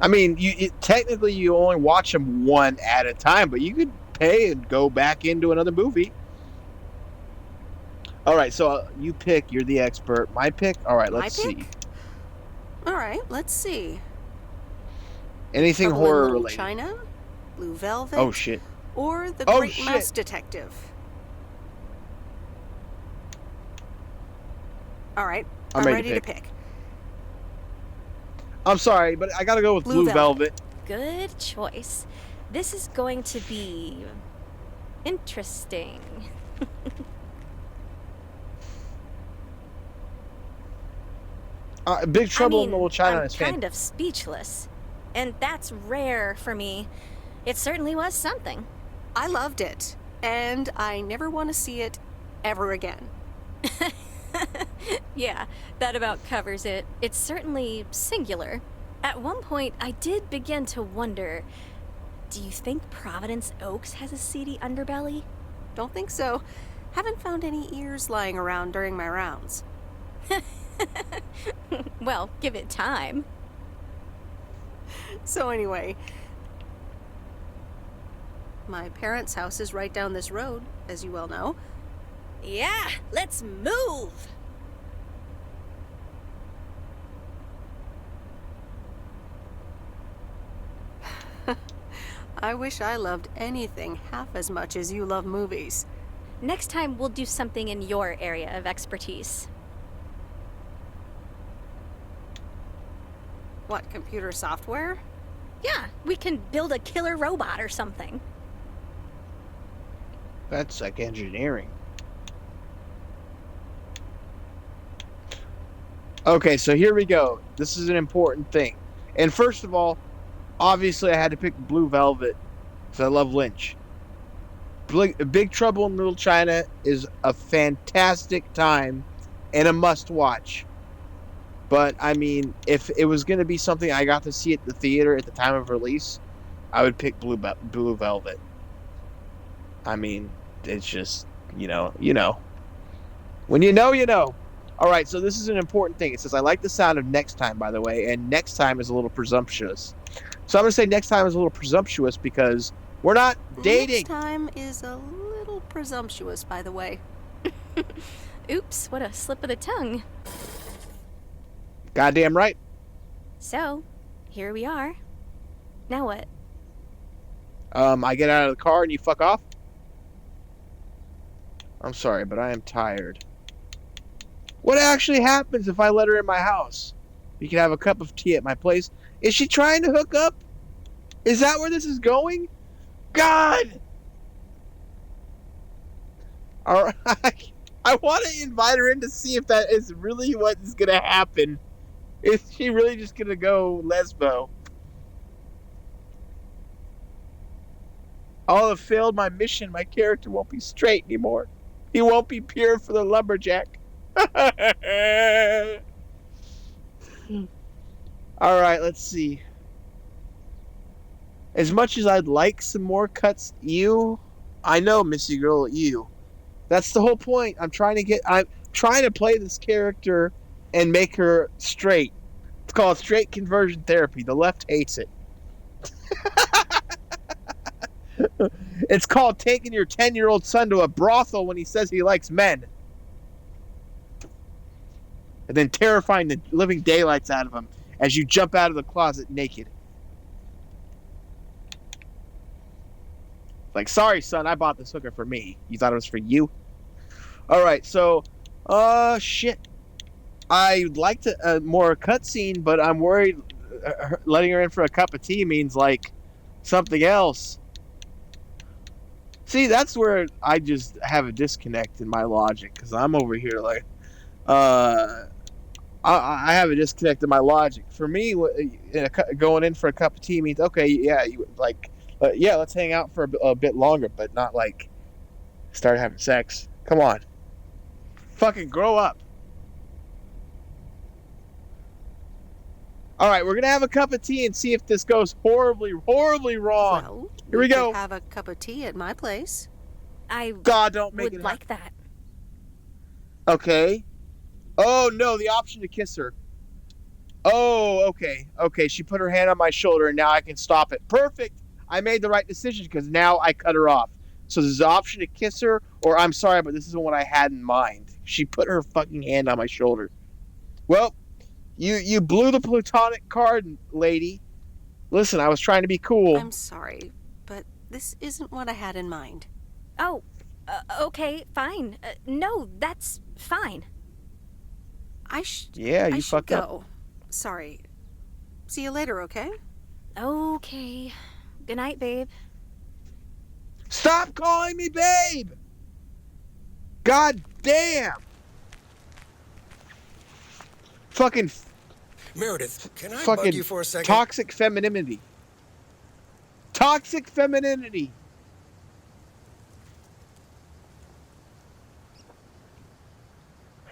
mean, technically you only watch them one at a time, but you could pay and go back into another movie. All right, so you pick. You're the expert. My pick. All right, My let's pick? see. All right, let's see. Anything Trouble in horror Little related. China, Blue Velvet, Oh shit. or The Oh, Great shit. Mouse Detective. All right, I'm ready to pick. I'm sorry, but I gotta go with Blue Velvet. Good choice. This is going to be interesting. Big Trouble in Little China I'm is fantastic. kind of speechless. And that's rare for me. It certainly was something. I loved it, and I never want to see it ever again. Yeah, that about covers it. It's certainly singular. At one point, I did begin to wonder, do you think Providence Oaks has a seedy underbelly? Don't think so. Haven't found any ears lying around during my rounds. Well, give it time. So anyway, my parents' house is right down this road, as you well know. Yeah, let's move! I wish I loved anything half as much as you love movies. Next time, we'll do something in your area of expertise. What, computer software? Yeah, we can build a killer robot or something. That's like engineering. Okay, so here we go. This is an important thing. And first of all, obviously I had to pick Blue Velvet because I love Lynch. Big Trouble in Little China is a fantastic time and a must-watch. But, I mean, if it was going to be something I got to see at the theater at the time of release, I would pick Blue Velvet. I mean, it's just, you know. When you know, you know. All right, so this is an important thing. It says, I like the sound of next time, by the way, and next time is a little presumptuous. So I'm going to say next time is a little presumptuous because we're not dating. Next time is a little presumptuous, by the way. Oops, what a slip of the tongue. Goddamn right. So, here we are. Now what? I get out of the car and you fuck off? I'm sorry, but I am tired. What actually happens if I let her in my house? You can have a cup of tea at my place. Is she trying to hook up? Is that where this is going? God! All right. I want to invite her in to see if that is really what is going to happen. Is she really just going to go lesbo? I'll have failed my mission. My character won't be straight anymore. He won't be pure for the lumberjack. All right, let's see. As much as I'd like some more cuts, I know, Missy Girl, That's the whole point. I'm trying to play this character and make her straight. It's called straight conversion therapy. The left hates it. It's called taking your 10-year-old son to a brothel when he says he likes men. And then terrifying the living daylights out of him as you jump out of the closet naked. Like, sorry, son, I bought this hooker for me. You thought it was for you? Alright, so, shit. I'd like to, more cutscene, but I'm worried letting her in for a cup of tea means, like, something else. See, that's where I just have a disconnect in my logic, because I'm over here like, I have a disconnect in my logic. For me, going in for a cup of tea means, okay, yeah, yeah, let's hang out for a bit longer, but not like start having sex. Come on. Fucking grow up. All right, we're going to have a cup of tea and see if this goes horribly, horribly wrong. Well, here we go. Have a cup of tea at my place. God, don't make would it like that. Okay. Oh, no, the option to kiss her. Oh, okay. Okay, she put her hand on my shoulder, and now I can stop it. Perfect. I made the right decision because now I cut her off. So there's the option to kiss her, or I'm sorry, but this isn't what I had in mind. She put her fucking hand on my shoulder. Well, you blew the platonic card, lady. Listen, I was trying to be cool. I'm sorry, but this isn't what I had in mind. Oh, okay, fine. No, that's fine. Yeah, you I should fucked go. up. Sorry. See you later, okay? Okay. Good night, babe. Stop calling me babe! God damn! Fucking Meredith, can I fucking bug you for a second? toxic femininity. Toxic femininity.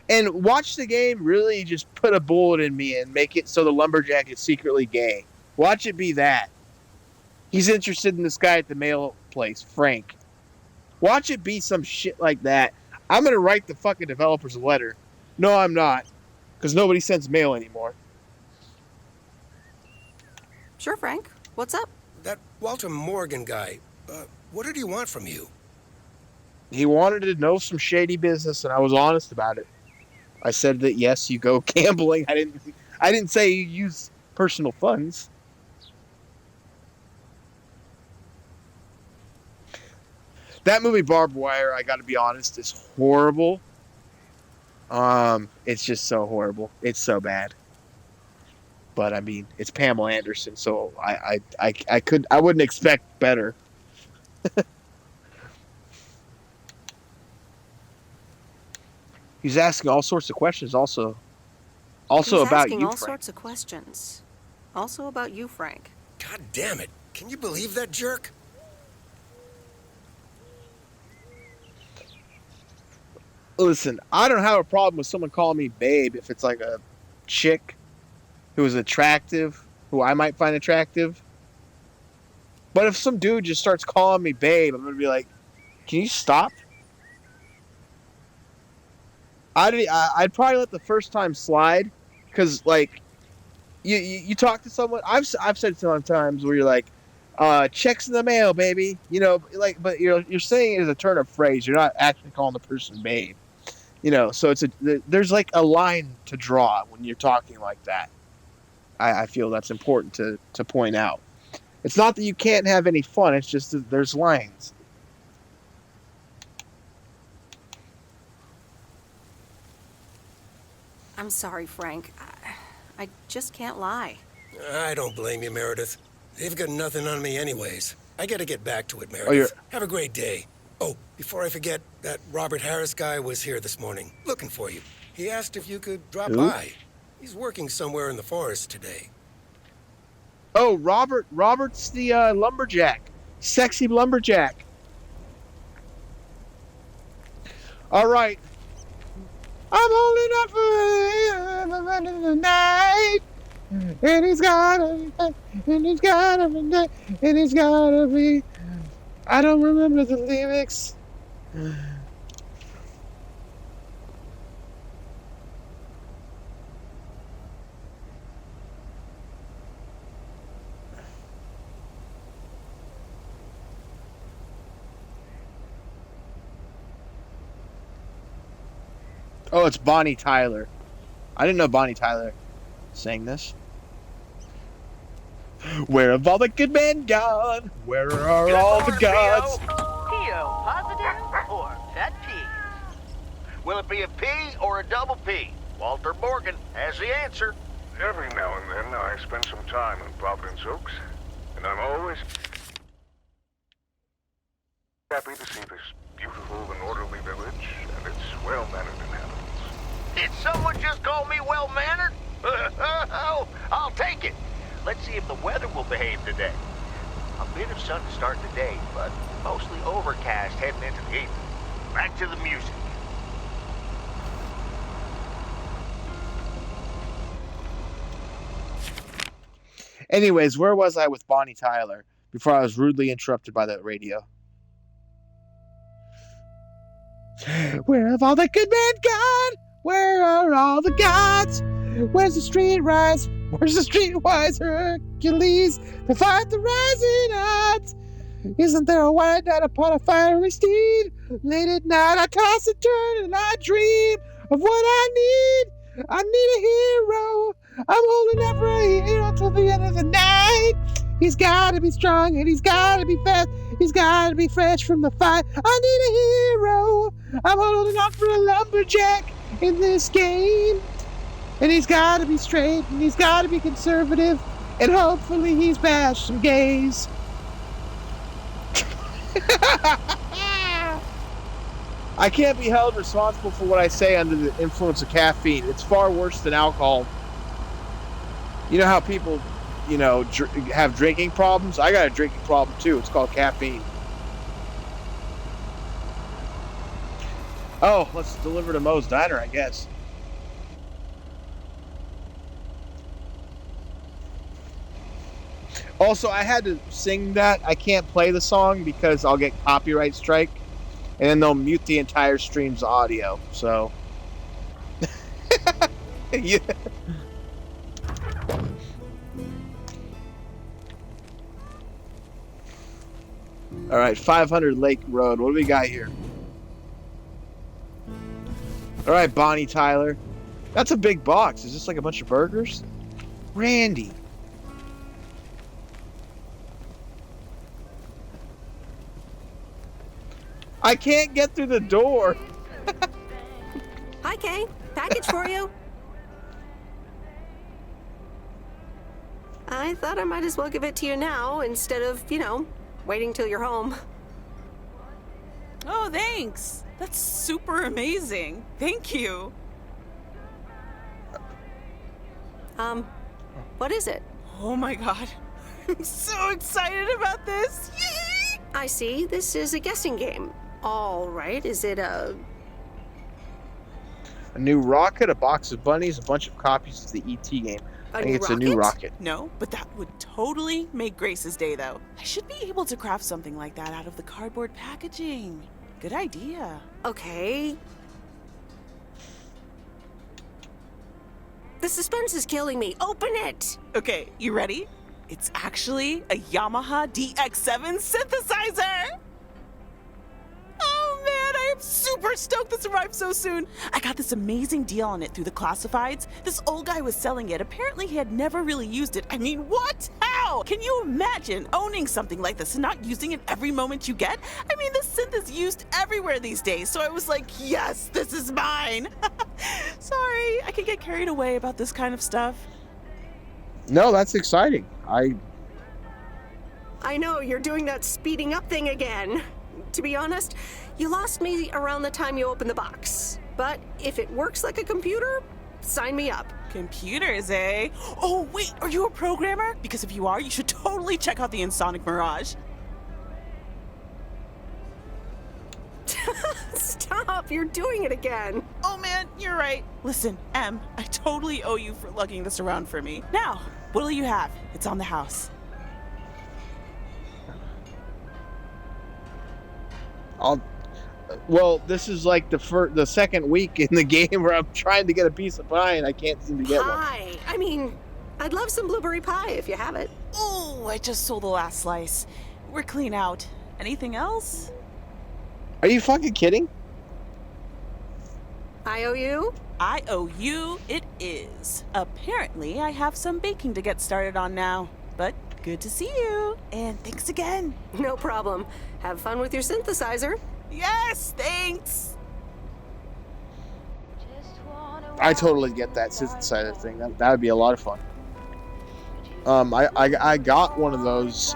And watch the game really just put a bullet in me and make it so the lumberjack is secretly gay. Watch it be that. He's interested in this guy at the mail place, Frank. Watch it be some shit like that. I'm going to write the fucking developers a letter. No, I'm not. Because nobody sends mail anymore. Sure, Frank. What's up? That Walter Morgan guy, what did he want from you? He wanted to know some shady business, and I was honest about it. I said that, yes, you go gambling. I didn't say you use personal funds. That movie, Barbed Wire, I got to be honest, is horrible. It's just so horrible. It's so bad. But I mean, it's Pamela Anderson, so I wouldn't expect better. He's asking all sorts of questions. Also He's about asking you, all Frank. sorts of questions. Also about you, Frank. God damn it! Can you believe that jerk? Listen, I don't have a problem with someone calling me babe if it's like a chick who is attractive, who I might find attractive. But if some dude just starts calling me babe, I'm going to be like, can you stop? I'd probably let the first time slide because, like, you talk to someone. I've said sometimes where you're like, checks in the mail, baby. You know, like, but you're saying it as a turn of phrase. You're not actually calling the person babe. You know, so there's like a line to draw when you're talking like that. I feel that's important to point out. It's not that you can't have any fun. It's just that there's lines. I'm sorry, Frank. I just can't lie. I don't blame you, Meredith. They've got nothing on me anyways. I gotta get back to it, Meredith. Have a great day. Oh, before I forget, that Robert Harris guy was here this morning, looking for you. He asked if you could drop by. He's working somewhere in the forest today. Oh, Robert's the lumberjack. Sexy lumberjack. All right. I'm holding out for the night. And he's gotta be. I don't remember the lyrics. Oh, it's Bonnie Tyler. I didn't know Bonnie Tyler sang this. Where have all the good men gone? Where are all the gods? P.O. positive or pet peeve? Will it be a P or a double P? Walter Morgan has the answer. Every now and then I spend some time in Providence Oaks, and I'm always happy to see this beautiful and orderly village and its well-mannered inhabitants. Did someone just call me well-mannered? I'll take it. Let's see if the weather will behave today. A bit of sun to start the day, but mostly overcast heading into the evening. Back to the music. Anyways, where was I with Bonnie Tyler before I was rudely interrupted by that radio? Where have all the good men gone? Where are all the gods? Where's the streetwise Hercules to fight the rising odds? Isn't there a white knight upon a fiery steed? Late at night I toss and turn and I dream of what I need. I need a hero. I'm holding out for a hero till the end of the night. He's gotta be strong and he's gotta be fast. He's gotta be fresh from the fight. I need a hero. I'm holding out for a lumberjack in this game. And he's gotta be straight and he's gotta be conservative. And hopefully he's bashed some gays. I can't be held responsible for what I say under the influence of caffeine. It's far worse than alcohol. You know how people, have drinking problems? I got a drinking problem too. It's called caffeine. Oh, let's deliver to Moe's Diner, I guess. Also, I had to sing that. I can't play the song because I'll get copyright strike, and then they'll mute the entire stream's audio. So, yeah. All right, 500 Lake Road. What do we got here? All right, Bonnie Tyler. That's a big box. Is this like a bunch of burgers? Randy. I can't get through the door. Hi, Kay. Package for you. I thought I might as well give it to you now instead of, waiting till you're home. Oh, thanks. That's super amazing. Thank you. What is it? Oh my god. I'm so excited about this. Yay! I see. This is a guessing game. All right. Is it a new rocket, a box of bunnies, a bunch of copies of the E.T. game? I think it's a new rocket. No, but that would totally make Grace's day, though. I should be able to craft something like that out of the cardboard packaging. Good idea. Okay. The suspense is killing me. Open it! Okay, you ready? It's actually a Yamaha DX7 synthesizer! Oh man, I am super stoked this arrived so soon. I got this amazing deal on it through the classifieds. This old guy was selling it. Apparently he had never really used it. I mean, what? How? Can you imagine owning something like this and not using it every moment you get? I mean, this synth is used everywhere these days, so I was like, yes, this is mine. Sorry, I can get carried away about this kind of stuff. No, that's exciting. I know, you're doing that speeding up thing again. To be honest, you lost me around the time you opened the box. But if it works like a computer, sign me up. Computers, eh? Oh, wait, are you a programmer? Because if you are, you should totally check out the Insonic Mirage. Stop, you're doing it again. Oh man, you're right. Listen, Em, I totally owe you for lugging this around for me. Now, what'll you have? It's on the house. Well, this is like the second week in the game where I'm trying to get a piece of pie and I can't seem to get one. Pie? I mean, I'd love some blueberry pie if you have it. Oh, I just sold the last slice. We're clean out. Anything else? Are you fucking kidding? I owe you? I owe you it is. Apparently, I have some baking to get started on now. But good to see you. And thanks again. No problem. Have fun with your synthesizer. Yes, thanks. I totally get that synthesizer thing. That would be a lot of fun. I got one of those,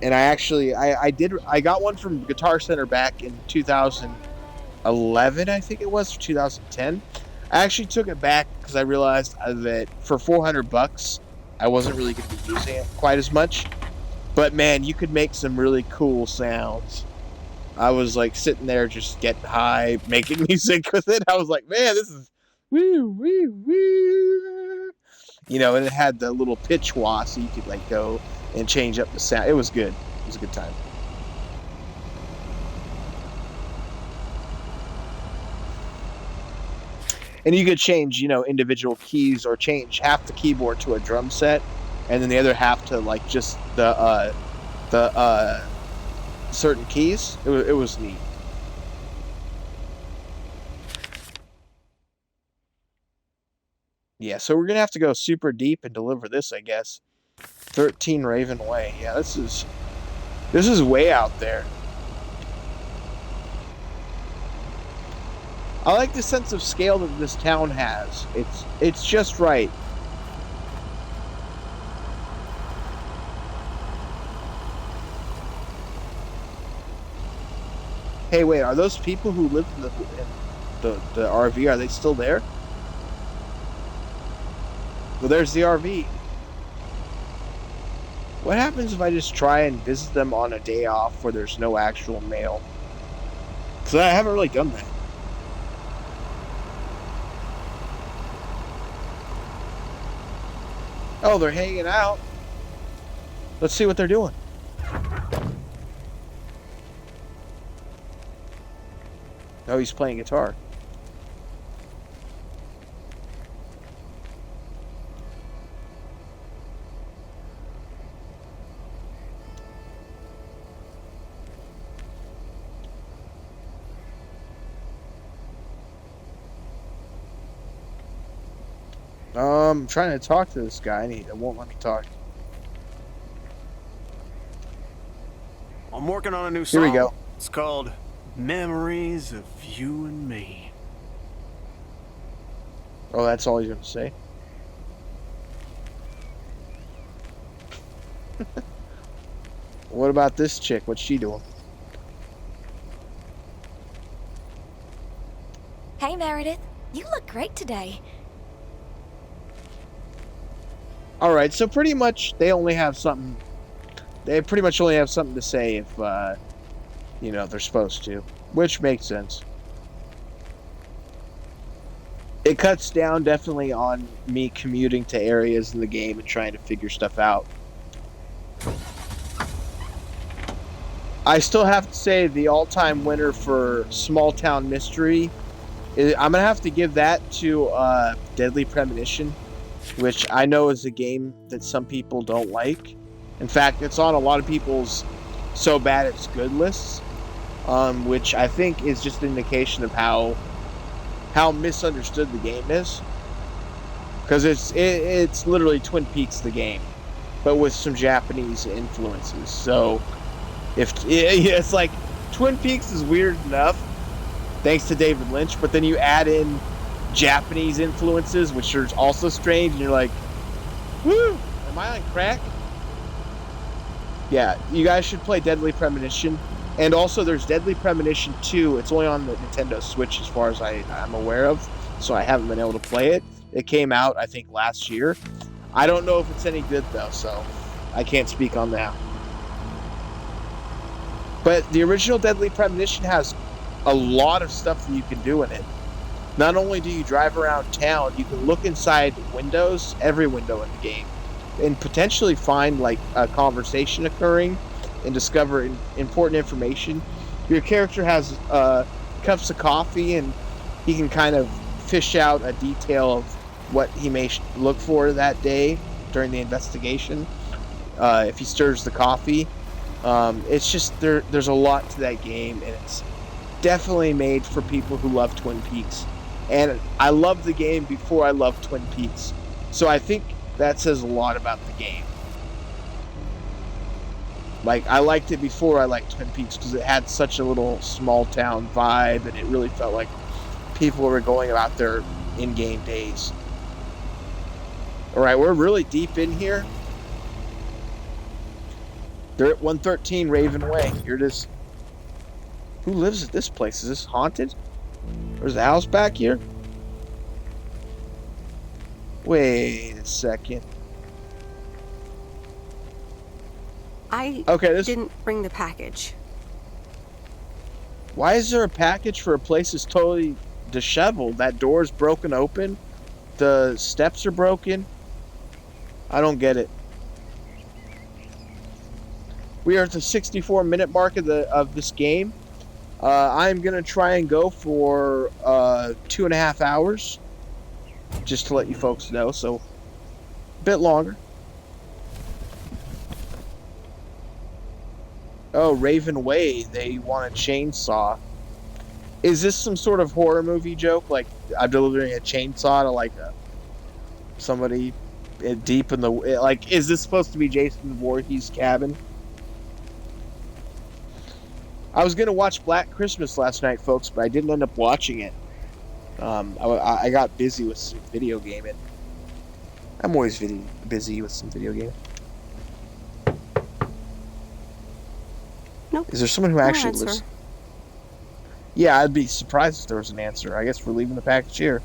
and I got one from Guitar Center back in 2011, I think it was, 2010. I actually took it back because I realized that for $400, I wasn't really going to be using it quite as much. But man, you could make some really cool sounds. I was like sitting there just getting high, making music with it. I was like, man, this is woo, woo, woo. And it had the little pitch wah, so you could like go and change up the sound. It was good. It was a good time. And you could change, individual keys or change half the keyboard to a drum set, and then the other half to like just the the certain keys. It was neat. Yeah, so we're gonna have to go super deep and deliver this, I guess. 13 Raven Way. Yeah, this is way out there. I like the sense of scale that this town has. It's just right. Hey, wait, are those people who lived in the RV, are they still there? Well, there's the RV. What happens if I just try and visit them on a day off where there's no actual mail? Because I haven't really done that. Oh, they're hanging out. Let's see what they're doing. Oh, he's playing guitar. I'm trying to talk to this guy and it won't let me talk. I'm working on a new song. Here we go. It's called Memories of You and Me. Oh, that's all you're gonna say? What about this chick? What's she doing? Hey, Meredith. You look great today. Alright, so pretty much they only have something... They pretty much only have something to say if, you know, they're supposed to. Which makes sense. It cuts down definitely on me commuting to areas in the game and trying to figure stuff out. I still have to say the all-time winner for Small Town Mystery is, I'm going to have to give that to Deadly Premonition, which I know is a game that some people don't like. In fact, it's on a lot of people's so bad it's good lists, which I think is just an indication of how misunderstood the game is. Because it's literally Twin Peaks the game, but with some Japanese influences. So it's like Twin Peaks is weird enough, thanks to David Lynch, but then you add in Japanese influences, which are also strange, and you're like, woo, am I on crack? Yeah, you guys should play Deadly Premonition. And also there's Deadly Premonition 2. It's only on the Nintendo Switch as far as I'm aware of, so I haven't been able to play it. It came out, I think, last year. I don't know if it's any good, though, so I can't speak on that. But the original Deadly Premonition has a lot of stuff that you can do in it. Not only do you drive around town, you can look inside windows, every window in the game, and potentially find like a conversation occurring and discover important information. Your character has cups of coffee, and he can kind of fish out a detail of what he may look for that day during the investigation. If he stirs the coffee, it's just there's a lot to that game, and it's definitely made for people who love Twin Peaks. And I loved the game before I loved Twin Peaks, so I think that says a lot about the game. Like, I liked it before I liked Twin Peaks because it had such a little small town vibe, and it really felt like people were going about their in-game days. Alright, we're really deep in here. They're at 113 Raven Way. Here it is. Who lives at this place? Is this haunted? There's a house back here? Wait a second. I didn't bring the package. Why is there a package for a place that's totally disheveled? That door's broken open. The steps are broken. I don't get it. We are at the 64-minute mark of this game. I'm gonna try and go for 2.5 hours, just to let you folks know. So a bit longer. Oh, Raven Way. They want a chainsaw. Is this some sort of horror movie joke? Like, I'm delivering a chainsaw to, like, somebody deep in the... Like, is this supposed to be Jason Voorhees' cabin? I was going to watch Black Christmas last night, folks, but I didn't end up watching it. I got busy with some video gaming. I'm always busy with some video gaming. Nope. Is there someone who actually answer. lives? Yeah, I'd be surprised if there was an answer. I guess we're leaving the package here.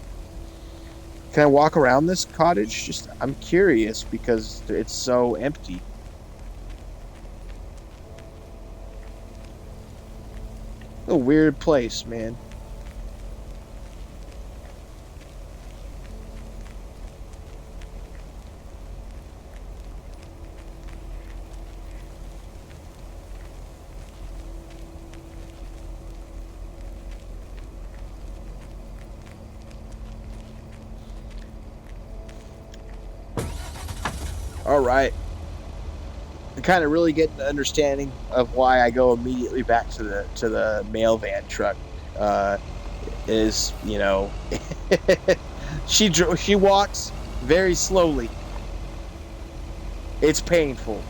Can I walk around this cottage? I'm curious because it's so empty. A weird place, man. All right. I kind of really get an understanding of why I go immediately back to the mail van truck. Is, you know, she walks very slowly. It's painful.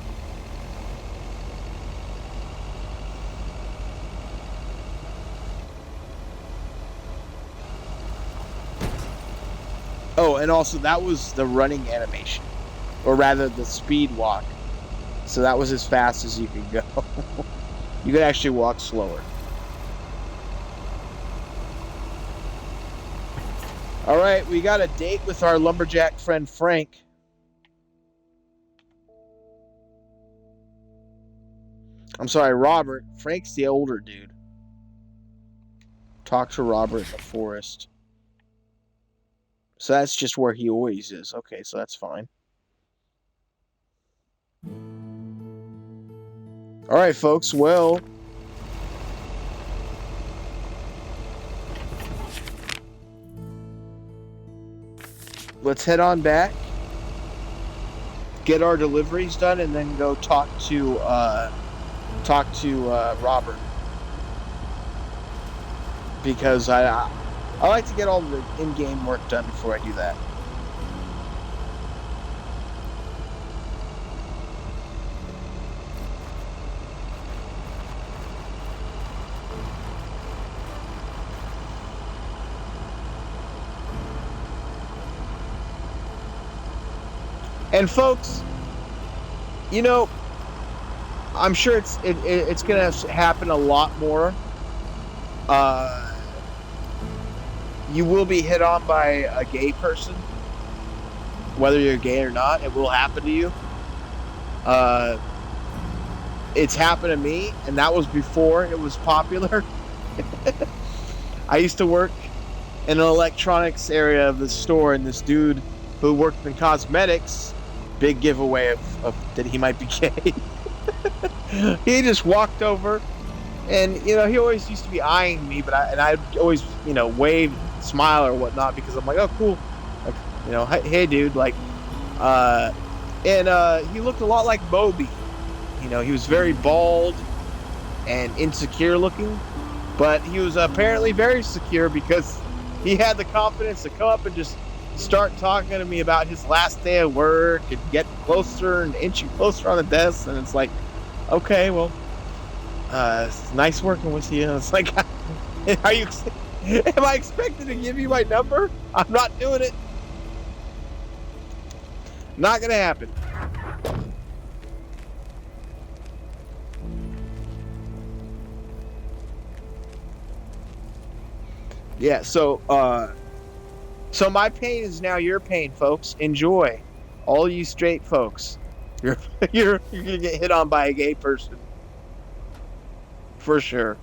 Oh, and also that was the running animation, or rather the speed walk. So that was as fast as you could go. You could actually walk slower. All right, we got a date with our lumberjack friend Frank. I'm sorry, Robert. Frank's the older dude. Talk to Robert in the forest. So that's just where he always is. Okay, so that's fine. All right, folks. Well, let's head on back, get our deliveries done, and then go talk to Robert, because I like to get all the in-game work done before I do that. And folks, you know, I'm sure it's going to happen a lot more. You will be hit on by a gay person, whether you're gay or not. It will happen to you. It's happened to me, and that was before it was popular. I used to work in an electronics area of the store, and this dude who worked in cosmetics, big giveaway of that he might be gay. He just walked over, and you know, he always used to be eyeing me, but I'd always, you know, wave, smile or whatnot, because I'm like, oh cool, like, you know, hey dude, like, and he looked a lot like Moby. You know, he was very bald and insecure looking, but he was apparently very secure because he had the confidence to come up and just start talking to me about his last day of work and get closer and inching closer on the desk. And it's like, okay, well, it's nice working with you. And it's like, am I expected to give you my number? I'm not doing it. Not gonna happen. Yeah, so my pain is now your pain, folks. Enjoy. All you straight folks. You're gonna get hit on by a gay person. For sure.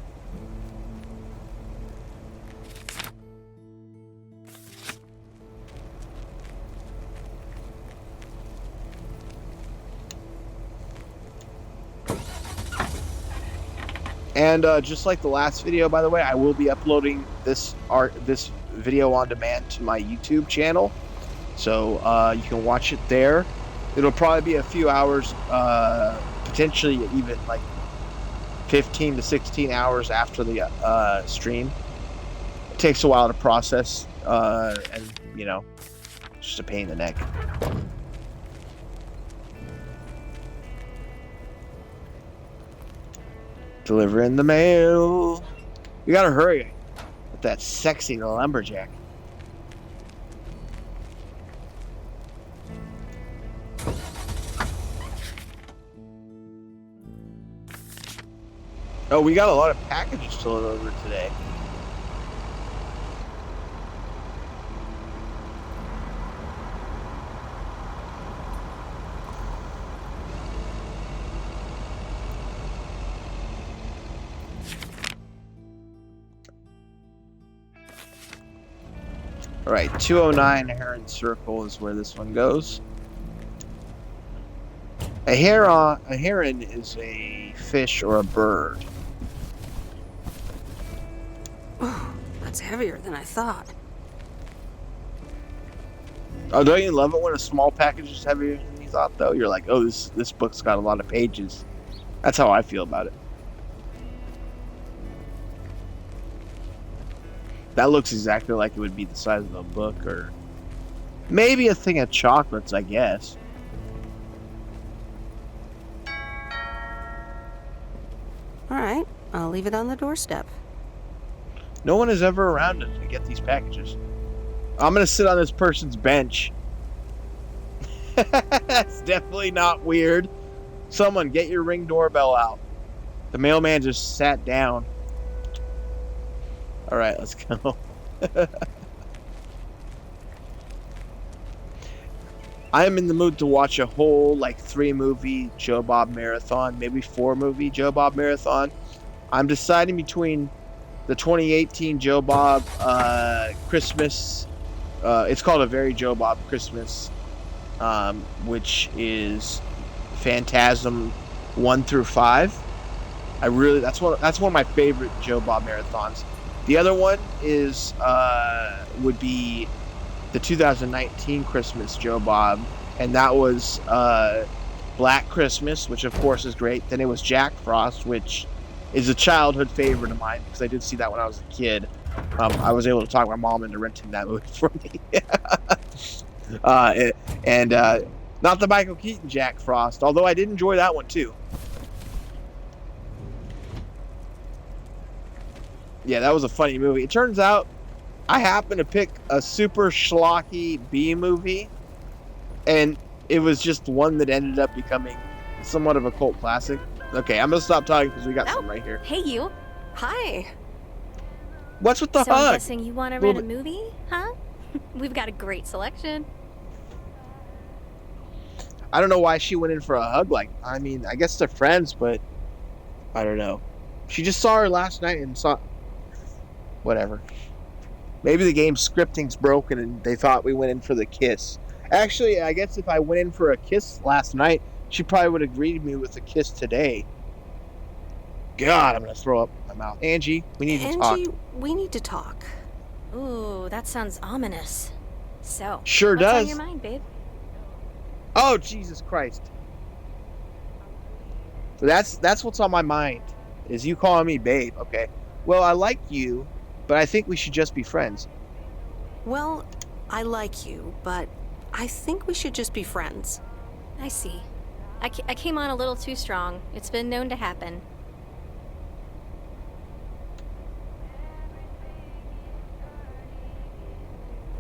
And just like the last video, by the way, I will be uploading this video on demand to my YouTube channel, so you can watch it there. It'll probably be a few hours, potentially even like 15 to 16 hours after the stream. It takes a while to process, and you know, just a pain in the neck. Delivering the mail. We gotta hurry with that sexy lumberjack. Oh, we got a lot of packages to deliver today. All right, 209 Heron Circle is where this one goes. A heron is a fish or a bird. Oh, that's heavier than I thought. Oh, don't you love it when a small package is heavier than you thought, though? You're like, oh, this book's got a lot of pages. That's how I feel about it. That looks exactly like it would be the size of a book, or maybe a thing of chocolates, I guess. All right, I'll leave it on the doorstep. No one is ever around to get these packages. I'm gonna sit on this person's bench. That's definitely not weird. Someone get your Ring doorbell out. The mailman just sat down. All right, let's go. I am in the mood to watch a whole 3-movie Joe Bob marathon, maybe 4-movie Joe Bob marathon. I'm deciding between the 2018 Joe Bob Christmas. It's called A Very Joe Bob Christmas, which is Phantasm 1 through 5. That's one of my favorite Joe Bob marathons. The other one is would be the 2019 Christmas Joe Bob, and that was Black Christmas, which of course is great. Then it was Jack Frost, which is a childhood favorite of mine because I did see that when I was a kid. I was able to talk my mom into renting that movie for me. and not the Michael Keaton Jack Frost, although I did enjoy that one too. Yeah, that was a funny movie. It turns out I happened to pick a super schlocky B movie, and it was just one that ended up becoming somewhat of a cult classic. Okay, I'm gonna stop talking because we got some right here. Hey, you. Hi. What's with the So hug? I'm guessing you want to rent a movie, huh? We've got a great selection. I don't know why she went in for a hug. I guess they're friends, but I don't know. She just saw her last night and saw... Whatever. Maybe the game's scripting's broken and they thought we went in for the kiss. Actually, I guess if I went in for a kiss last night, she probably would have greeted me with a kiss today. God, I'm going to throw up my mouth. Angie, we need to talk. Angie, we need to talk. Ooh, that sounds ominous. So, sure what's does. on your mind, babe? Oh, Jesus Christ. So that's what's on my mind, is you calling me babe. Okay. Well, I like you, but I think we should just be friends. Well, I like you, but I think we should just be friends. I see. I came on a little too strong. It's been known to happen.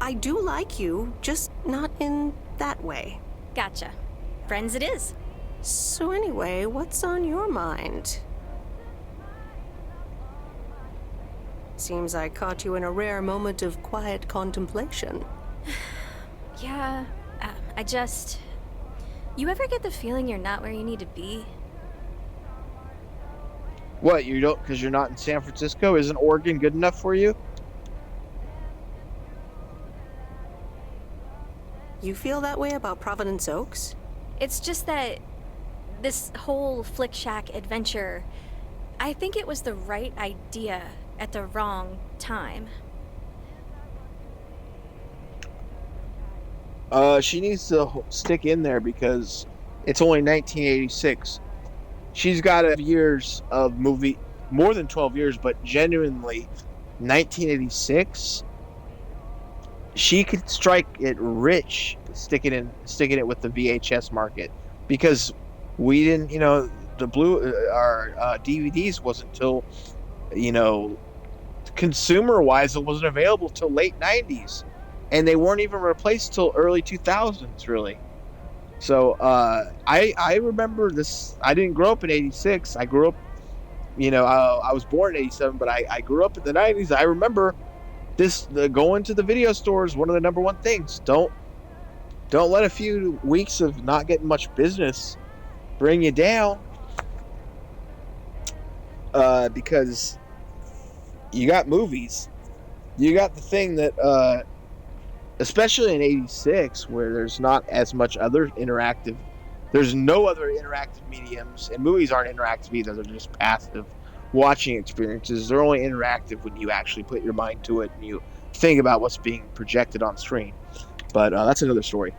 I do like you, just not in that way. Gotcha. Friends it is. So anyway, what's on your mind? Seems I caught you in a rare moment of quiet contemplation. Yeah, I just... You ever get the feeling you're not where you need to be? What, you don't, because you're not in San Francisco? Isn't Oregon good enough for you? You feel that way about Providence Oaks? It's just that this whole Flick Shack adventure, I think it was the right idea at the wrong time. She needs to stick in there because it's only 1986. she's got years of movie, more than 12 years, but genuinely 1986, she could strike it rich sticking it with the VHS market, because we didn't, the our DVDs wasn't till, consumer wise, it wasn't available till late 90s, and they weren't even replaced till early 2000s, really. So I remember this. I didn't grow up in 86. I grew up, I was born in 87, but I grew up in the 90s. I remember going to the video stores, one of the number one things. Don't let a few weeks of not getting much business bring you down, because you got movies. You got the thing that, especially in 86, where there's not as much other interactive, there's no other interactive mediums, and movies aren't interactive either. They're just passive watching experiences. They're only interactive when you actually put your mind to it and you think about what's being projected on screen. But that's another story.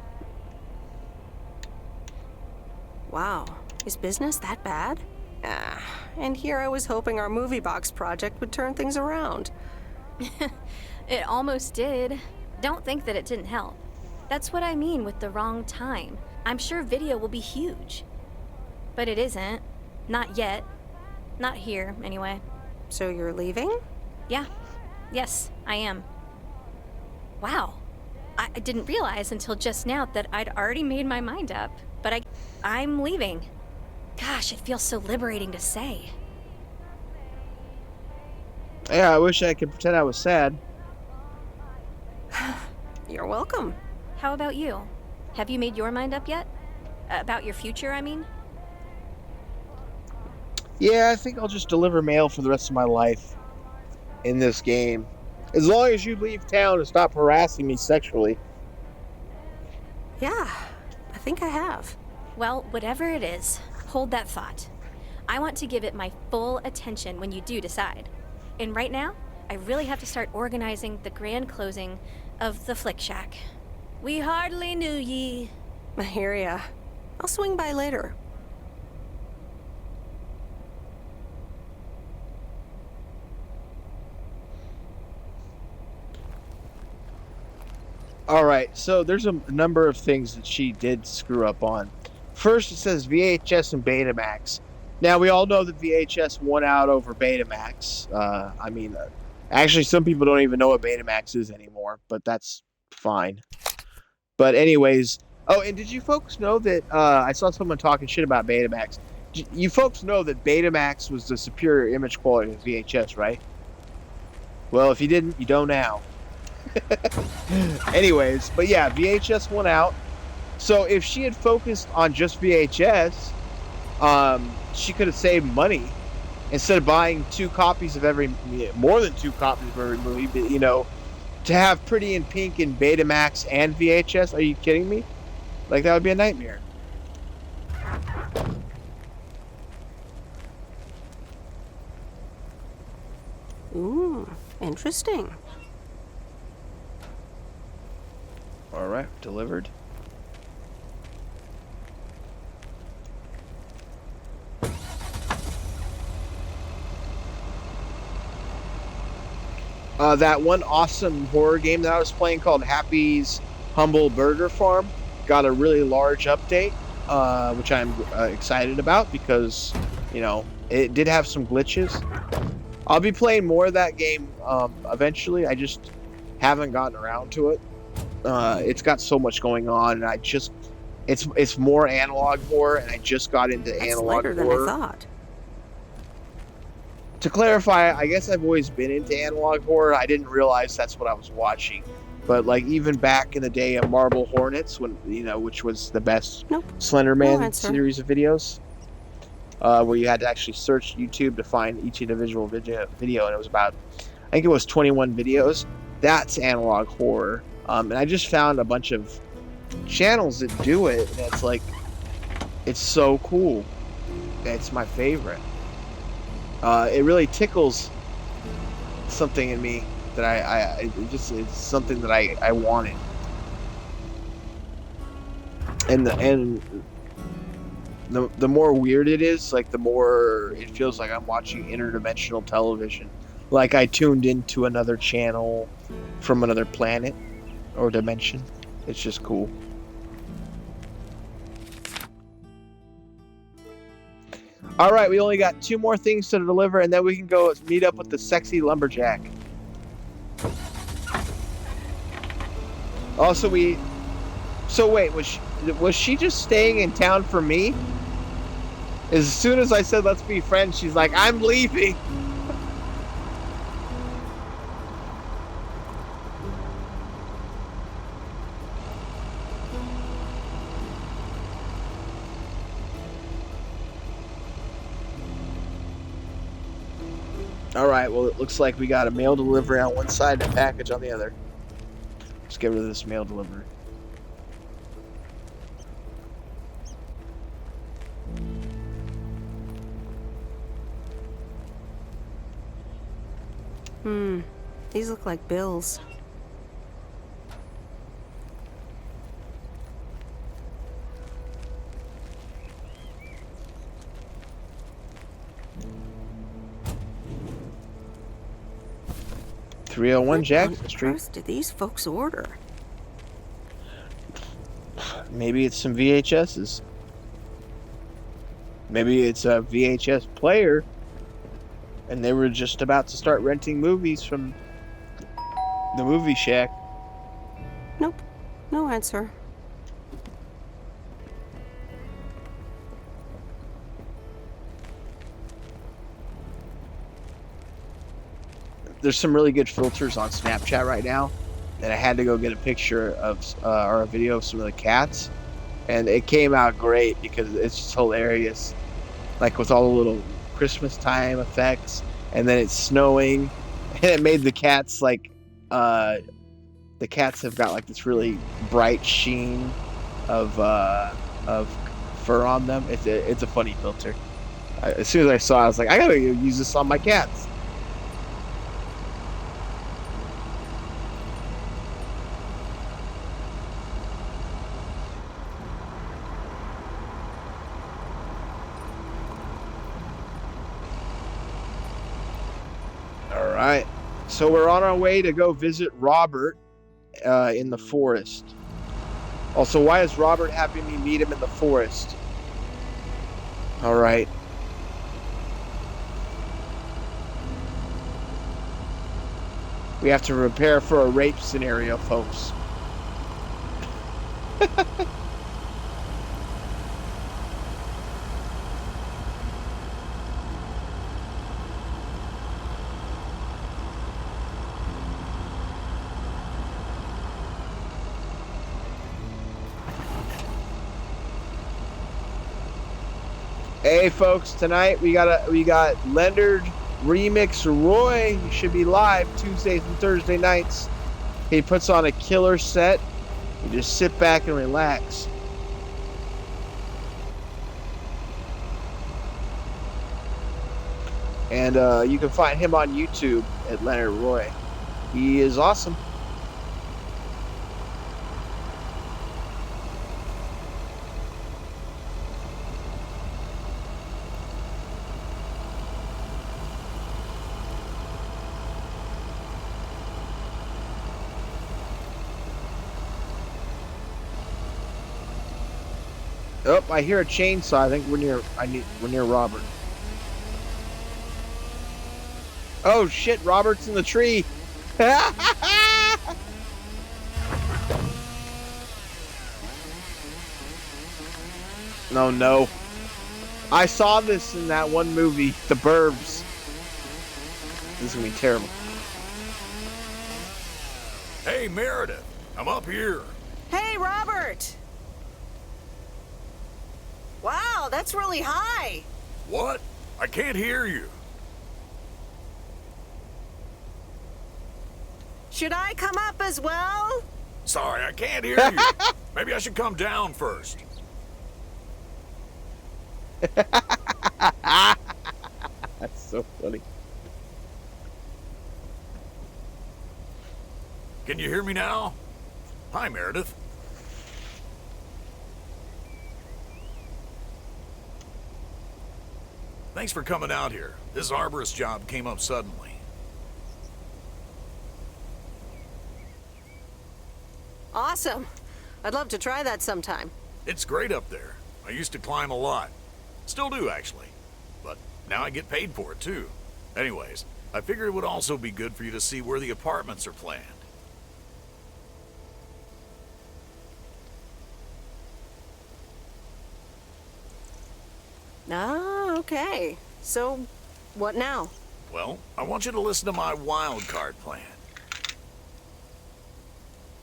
Wow, is business that bad? And here I was hoping our movie box project would turn things around. It almost did. Don't think that it didn't help. That's what I mean with the wrong time. I'm sure video will be huge. But it isn't. Not yet. Not here, anyway. So you're leaving? Yeah. Yes, I am. Wow. I didn't realize until just now that I'd already made my mind up. But I'm leaving. Gosh, it feels so liberating to say. Yeah, I wish I could pretend I was sad. You're welcome. How about you? Have you made your mind up yet? About your future, I mean? Yeah, I think I'll just deliver mail for the rest of my life in this game. As long as you leave town and stop harassing me sexually. Yeah, I think I have. Well, whatever it is, hold that thought. I want to give it my full attention when you do decide. And right now, I really have to start organizing the grand closing of the Flick Shack. We hardly knew ye. I hear ya. I'll swing by later. All right, so there's a number of things that she did screw up on. First, it says VHS and Betamax. Now, we all know that VHS won out over Betamax. Actually, some people don't even know what Betamax is anymore, but that's fine. But anyways, and did you folks know that, I saw someone talking shit about Betamax. You folks know that Betamax was the superior image quality of VHS, right? Well, if you didn't, you don't now. Anyways, but yeah, VHS won out. So if she had focused on just VHS, she could have saved money instead of buying more than two copies of every movie. But, to have Pretty in Pink in Betamax and VHS, are you kidding me? Like, that would be a nightmare. Ooh, interesting. All right, delivered. That one awesome horror game that I was playing called Happy's Humble Burger Farm got a really large update, which I'm excited about because, it did have some glitches. I'll be playing more of that game eventually. I just haven't gotten around to it. It's got so much going on, and it's more analog horror, and I just got into analog horror. That's later than I thought. To clarify, I guess I've always been into analog horror. I didn't realize that's what I was watching. But like even back in the day of Marble Hornets, when which was the best Slender Man series of videos, where you had to actually search YouTube to find each individual video, and it was about, I think it was 21 videos. That's analog horror. And I just found a bunch of channels that do it, and it's so cool. It's my favorite. It really tickles something in me that it's something that I wanted. And the more weird it is, like the more it feels like I'm watching interdimensional television. Like I tuned into another channel from another planet or dimension. It's just cool. All right, we only got 2 more things to deliver, and then we can go meet up with the sexy lumberjack. Also, so wait, was she just staying in town for me? As soon as I said let's be friends, she's like, I'm leaving. All right, well, it looks like we got a mail delivery on one side and a package on the other. Let's get rid of this mail delivery. These look like bills. .301 Jackson Street. What did these folks order? Maybe it's some VHSs. Maybe it's a VHS player, and they were just about to start renting movies from the movie shack. Nope, no answer. There's some really good filters on Snapchat right now, and I had to go get a picture of or a video of some of the cats, and it came out great because it's just hilarious, like with all the little Christmas time effects, and then it's snowing, and it made the cats like the cats have got like this really bright sheen of fur on them. It's a funny filter. As soon as I saw it, I was like, I gotta use this on my cats. Alright, so we're on our way to go visit Robert in the forest. Also, why is Robert having me meet him in the forest? Alright. We have to prepare for a rape scenario, folks. Hey folks, tonight we got Leonard Remix Roy. He should be live Tuesdays and Thursday nights. He puts on a killer set. You just sit back and relax. And you can find him on YouTube at Leonard Roy. He is awesome. Oh, I hear a chainsaw. I think we're near Robert. Oh shit, Robert's in the tree. No. I saw this in that one movie, The Burbs. This is gonna be terrible. Hey, Meredith, I'm up here. Hey, Robert! Wow, that's really high. What? I can't hear you. Should I come up as well? Sorry, I can't hear you. Maybe I should come down first. That's so funny. Can you hear me now? Hi, Meredith. Thanks for coming out here. This arborist job came up suddenly. Awesome. I'd love to try that sometime. It's great up there. I used to climb a lot. Still do, actually. But now I get paid for it, too. Anyways, I figured it would also be good for you to see where the apartments are planned. Ah, okay. So, what now? Well, I want you to listen to my wild card plan.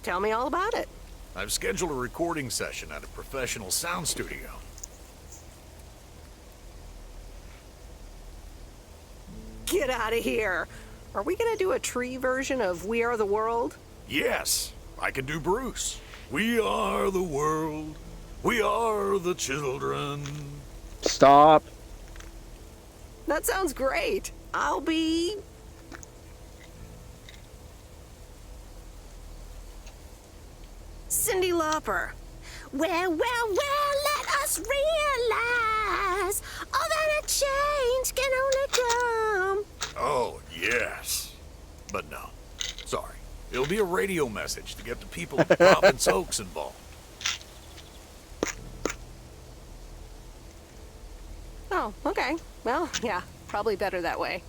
Tell me all about it. I've scheduled a recording session at a professional sound studio. Get out of here. Are we gonna do a tree version of We Are the World? Yes, I can do Bruce. We are the world. We are the children. Stop. That sounds great. I'll be... Cyndi Lauper. Well, let us realize all that a change can only come. Oh, yes. But no, sorry. It'll be a radio message to get the people of Providence Oaks involved. Oh, okay. Well, yeah, probably better that way.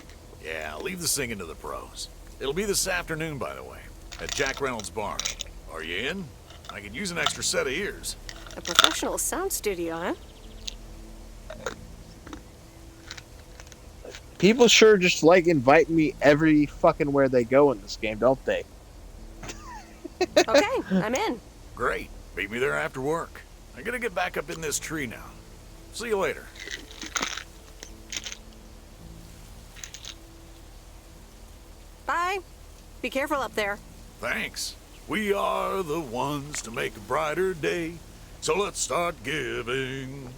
Yeah, leave the singing to the pros. It'll be this afternoon, by the way, at Jack Reynolds' barn. Are you in? I could use an extra set of ears. A professional sound studio, huh? People sure just like invite me every fucking where they go in this game, don't they? Okay, I'm in. Great. Meet me there after work. I gotta get back up in this tree now. See you later. Bye. Be careful up there. Thanks. We are the ones to make a brighter day, so let's start giving.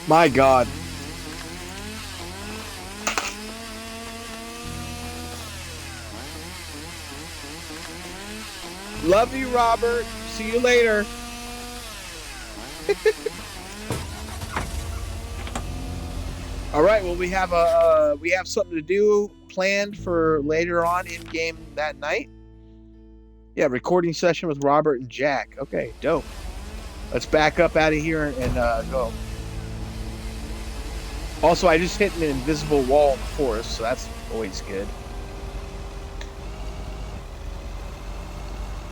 My God. Love you, Robert. See you later. All right. Well, we have something to do planned for later on in game that night. Yeah, recording session with Robert and Jack. Okay, dope. Let's back up out of here and go. Also, I just hit an invisible wall in the forest, so that's always good.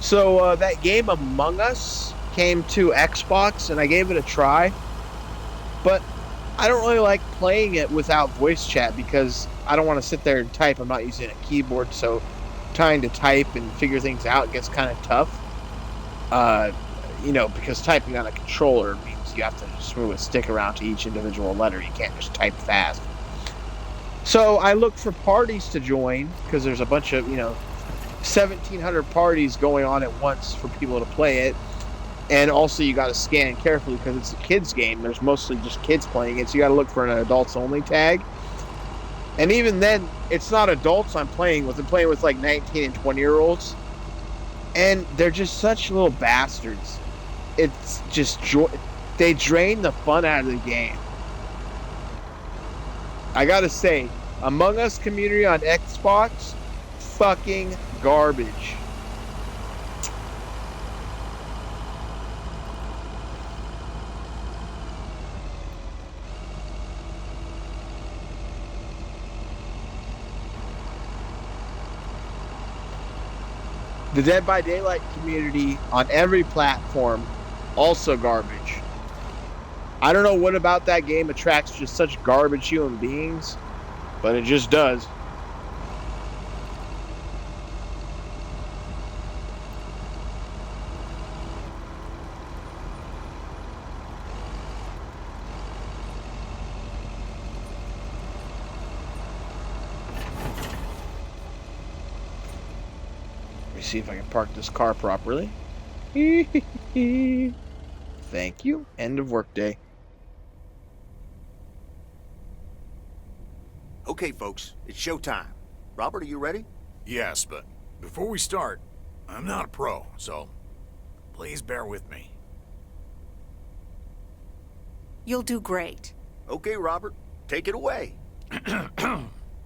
So that game Among Us came to Xbox, and I gave it a try. But I don't really like playing it without voice chat because I don't want to sit there and type. I'm not using a keyboard, so trying to type and figure things out gets kind of tough. Because typing on a controller means you have to just move a stick around to each individual letter. You can't just type fast. So I looked for parties to join because there's a bunch of, 1,700 parties going on at once for people to play it. And also you got to scan carefully because it's a kids game. There's mostly just kids playing it, so you got to look for an adults only tag. And even then, it's not adults I'm playing with. I'm playing with like 19 and 20-year-olds. And they're just such little bastards. It's just they drain the fun out of the game. I gotta say, Among Us community on Xbox, fucking garbage. The Dead by Daylight community on every platform, also garbage. I don't know what about that game attracts just such garbage human beings, but it just does. See if I can park this car properly. Thank you. End of workday. Okay, folks, it's showtime. Robert, are you ready? Yes, but before we start, I'm not a pro, so please bear with me. You'll do great. Okay, Robert, take it away.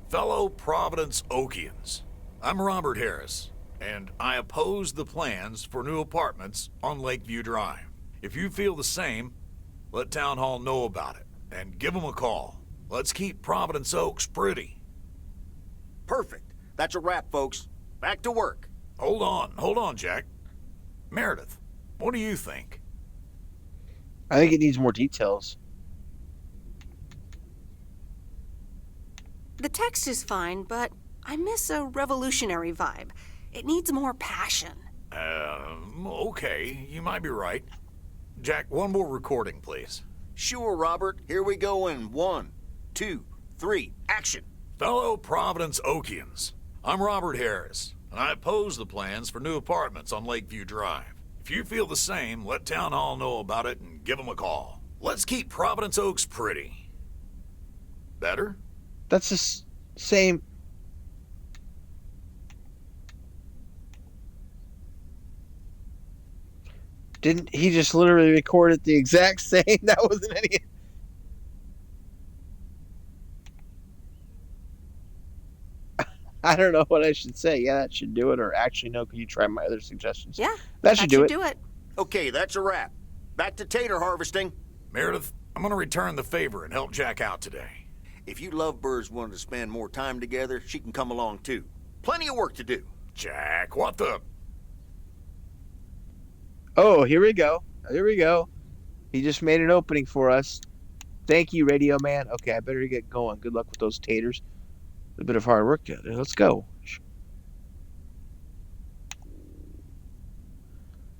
Fellow Providence Okians, I'm Robert Harris, and I oppose the plans for new apartments on Lakeview Drive. If you feel the same, let Town Hall know about it, and give them a call. Let's keep Providence Oaks pretty. Perfect. That's a wrap, folks. Back to work. Hold on, Jack. Meredith, what do you think? I think it needs more details. The text is fine, but I miss a revolutionary vibe. It needs more passion. Okay, you might be right. Jack, one more recording, please. Sure, Robert. Here we go in 1, 2, 3, action. Fellow Providence Okians, I'm Robert Harris, and I oppose the plans for new apartments on Lakeview Drive. If you feel the same, let Town Hall know about it and give them a call. Let's keep Providence Oaks pretty. Better? That's the same. Didn't he just literally record it the exact same? That wasn't any. I don't know what I should say. Yeah, that should do it. Or actually, no, could you try my other suggestions? Yeah, that should do it. Okay, that's a wrap. Back to tater harvesting. Meredith, I'm going to return the favor and help Jack out today. If you lovebirds wanted to spend more time together, she can come along too. Plenty of work to do. Jack, what the? Oh, here we go. Here we go. He just made an opening for us. Thank you, Radio Man. Okay, I better get going. Good luck with those taters. A bit of hard work together. Let's go.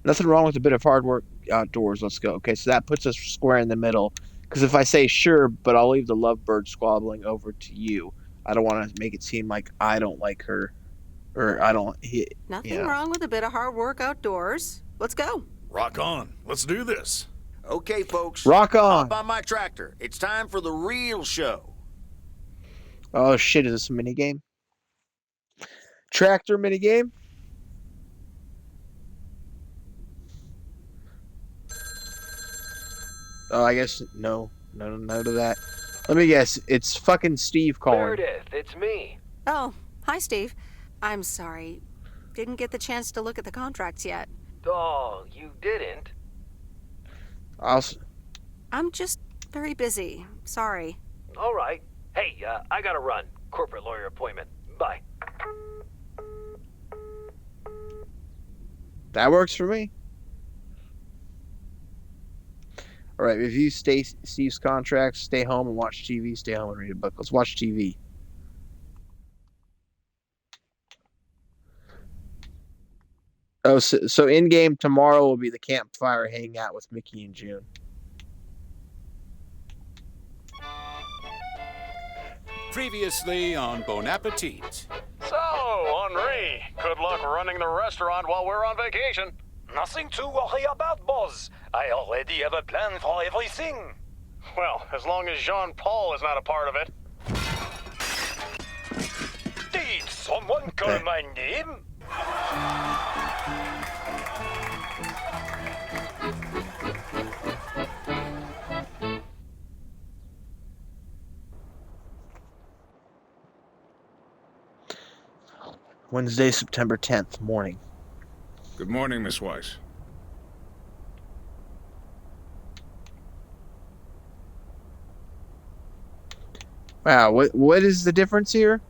Nothing wrong with a bit of hard work outdoors. Let's go. Okay, so that puts us square in the middle. Because if I say sure, but I'll leave the lovebird squabbling over to you. I don't want to make it seem like I don't like her. Or I don't... Nothing wrong with a bit of hard work outdoors. Let's go. Rock on. Let's do this. Okay, folks. Rock on. Hop on my tractor. It's time for the real show. Oh, shit. Is this a minigame? Tractor minigame? Oh, I guess no to that. Let me guess. It's fucking Steve calling. Meredith, it's me. Oh, hi, Steve. I'm sorry. Didn't get the chance to look at the contracts yet. Oh, you didn't? I'm just very busy. Sorry. All right. Hey, I gotta run. Corporate lawyer appointment. Bye. That works for me. All right, review Steve's contracts, stay home and watch TV, stay home and read a book. Let's watch TV. Oh, so in-game tomorrow will be the campfire hangout with Mickey and June. Previously on Bon Appetit. So, Henri, good luck running the restaurant while we're on vacation. Nothing to worry about, boss. I already have a plan for everything. Well, as long as Jean-Paul is not a part of it. Did someone call my name? Wednesday, September 10th, morning. Good morning, Miss Weiss. Wow, what is the difference here?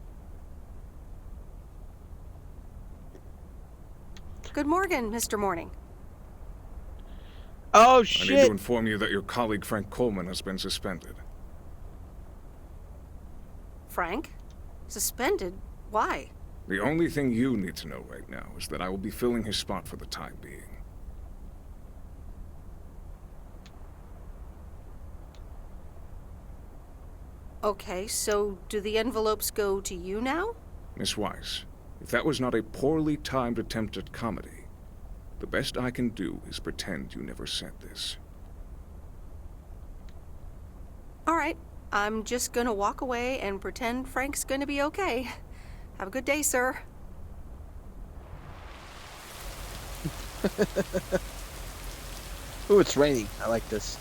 Good morning, Mr. Morning. Oh, shit! I need to inform you that your colleague Frank Coleman has been suspended. Frank? Suspended? Why? The only thing you need to know right now is that I will be filling his spot for the time being. Okay, so do the envelopes go to you now? Miss Weiss, if that was not a poorly timed attempt at comedy, the best I can do is pretend you never said this. All right, I'm just gonna walk away and pretend Frank's gonna be okay. Have a good day, sir. Ooh, it's raining. I like this.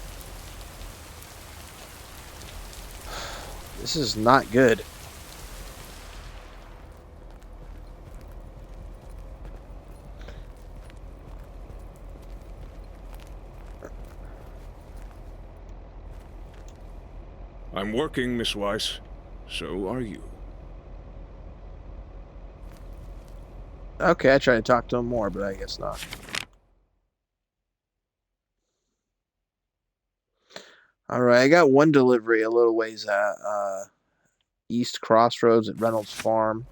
This is not good. I'm working, Miss Weiss. So are you. Okay, I tried to talk to him more, but I guess not. Alright, I got one delivery a little ways at East Crossroads at Reynolds Farm.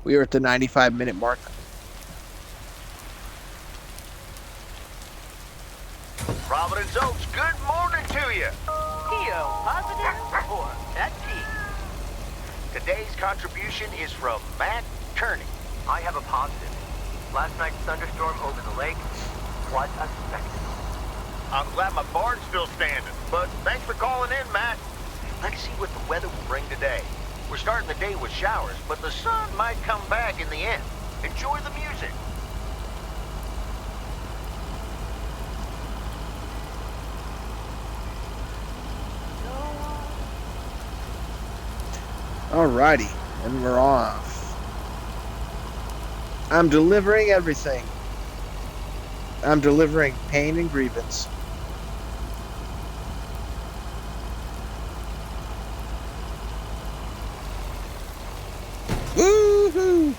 We are at the 95-minute mark. Providence Oaks, good morning to you. P.O. positive or that P? Today's contribution is from Matt Kearney. I have a positive. Last night's thunderstorm over the lake. What a spectacle. I'm glad my barn's still standing, but thanks for calling in, Matt. Let's see what the weather will bring today. We're starting the day with showers, but the sun might come back in the end. Enjoy the music. Alrighty, and we're off. I'm delivering everything. I'm delivering pain and grievance. Woohoo!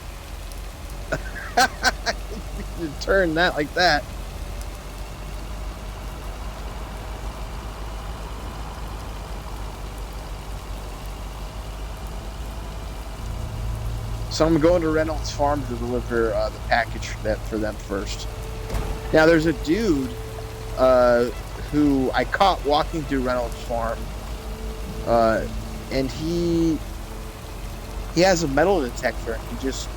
You turn that like that. So I'm going to Reynolds Farm to deliver the package for them first. Now there's a dude who I caught walking through Reynolds Farm, and he has a metal detector. He just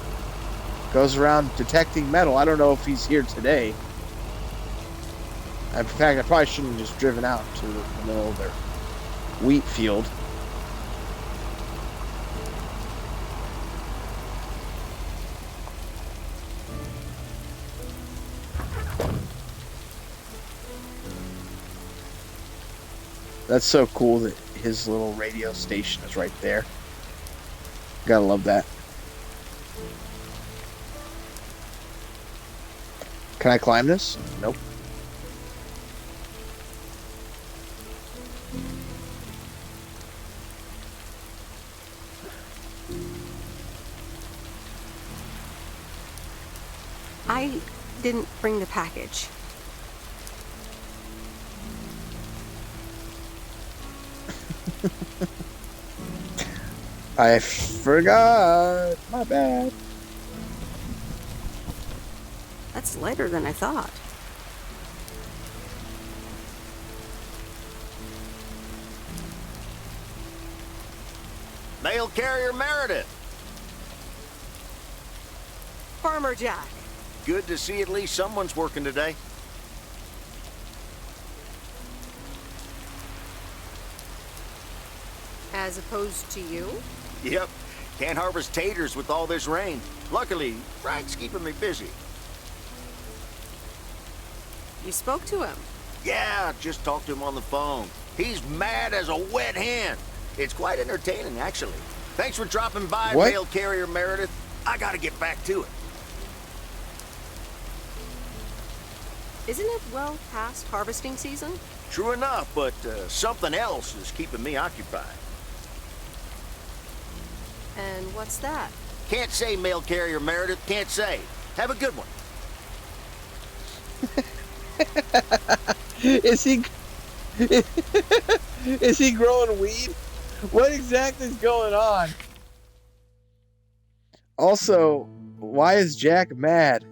goes around detecting metal. I don't know if he's here today. In fact, I probably shouldn't have just driven out to the middle of their wheat field. That's so cool that his little radio station is right there. Gotta love that. Can I climb this? Nope. I didn't bring the package. I forgot. My bad. That's lighter than I thought. Mail carrier Meredith. Farmer Jack. Good to see at least someone's working today. As opposed to you? Yep. Can't harvest taters with all this rain. Luckily, Frank's keeping me busy. You spoke to him? Yeah, just talked to him on the phone. He's mad as a wet hen. It's quite entertaining, actually. Thanks for dropping by, What? mail carrier Meredith. I gotta get back to it. Isn't it well past harvesting season? True enough, but something else is keeping me occupied. And what's that? Can't say, mail carrier Meredith. Can't say. Have a good one. Is he growing weed? What exactly is going on? Also, why is Jack mad?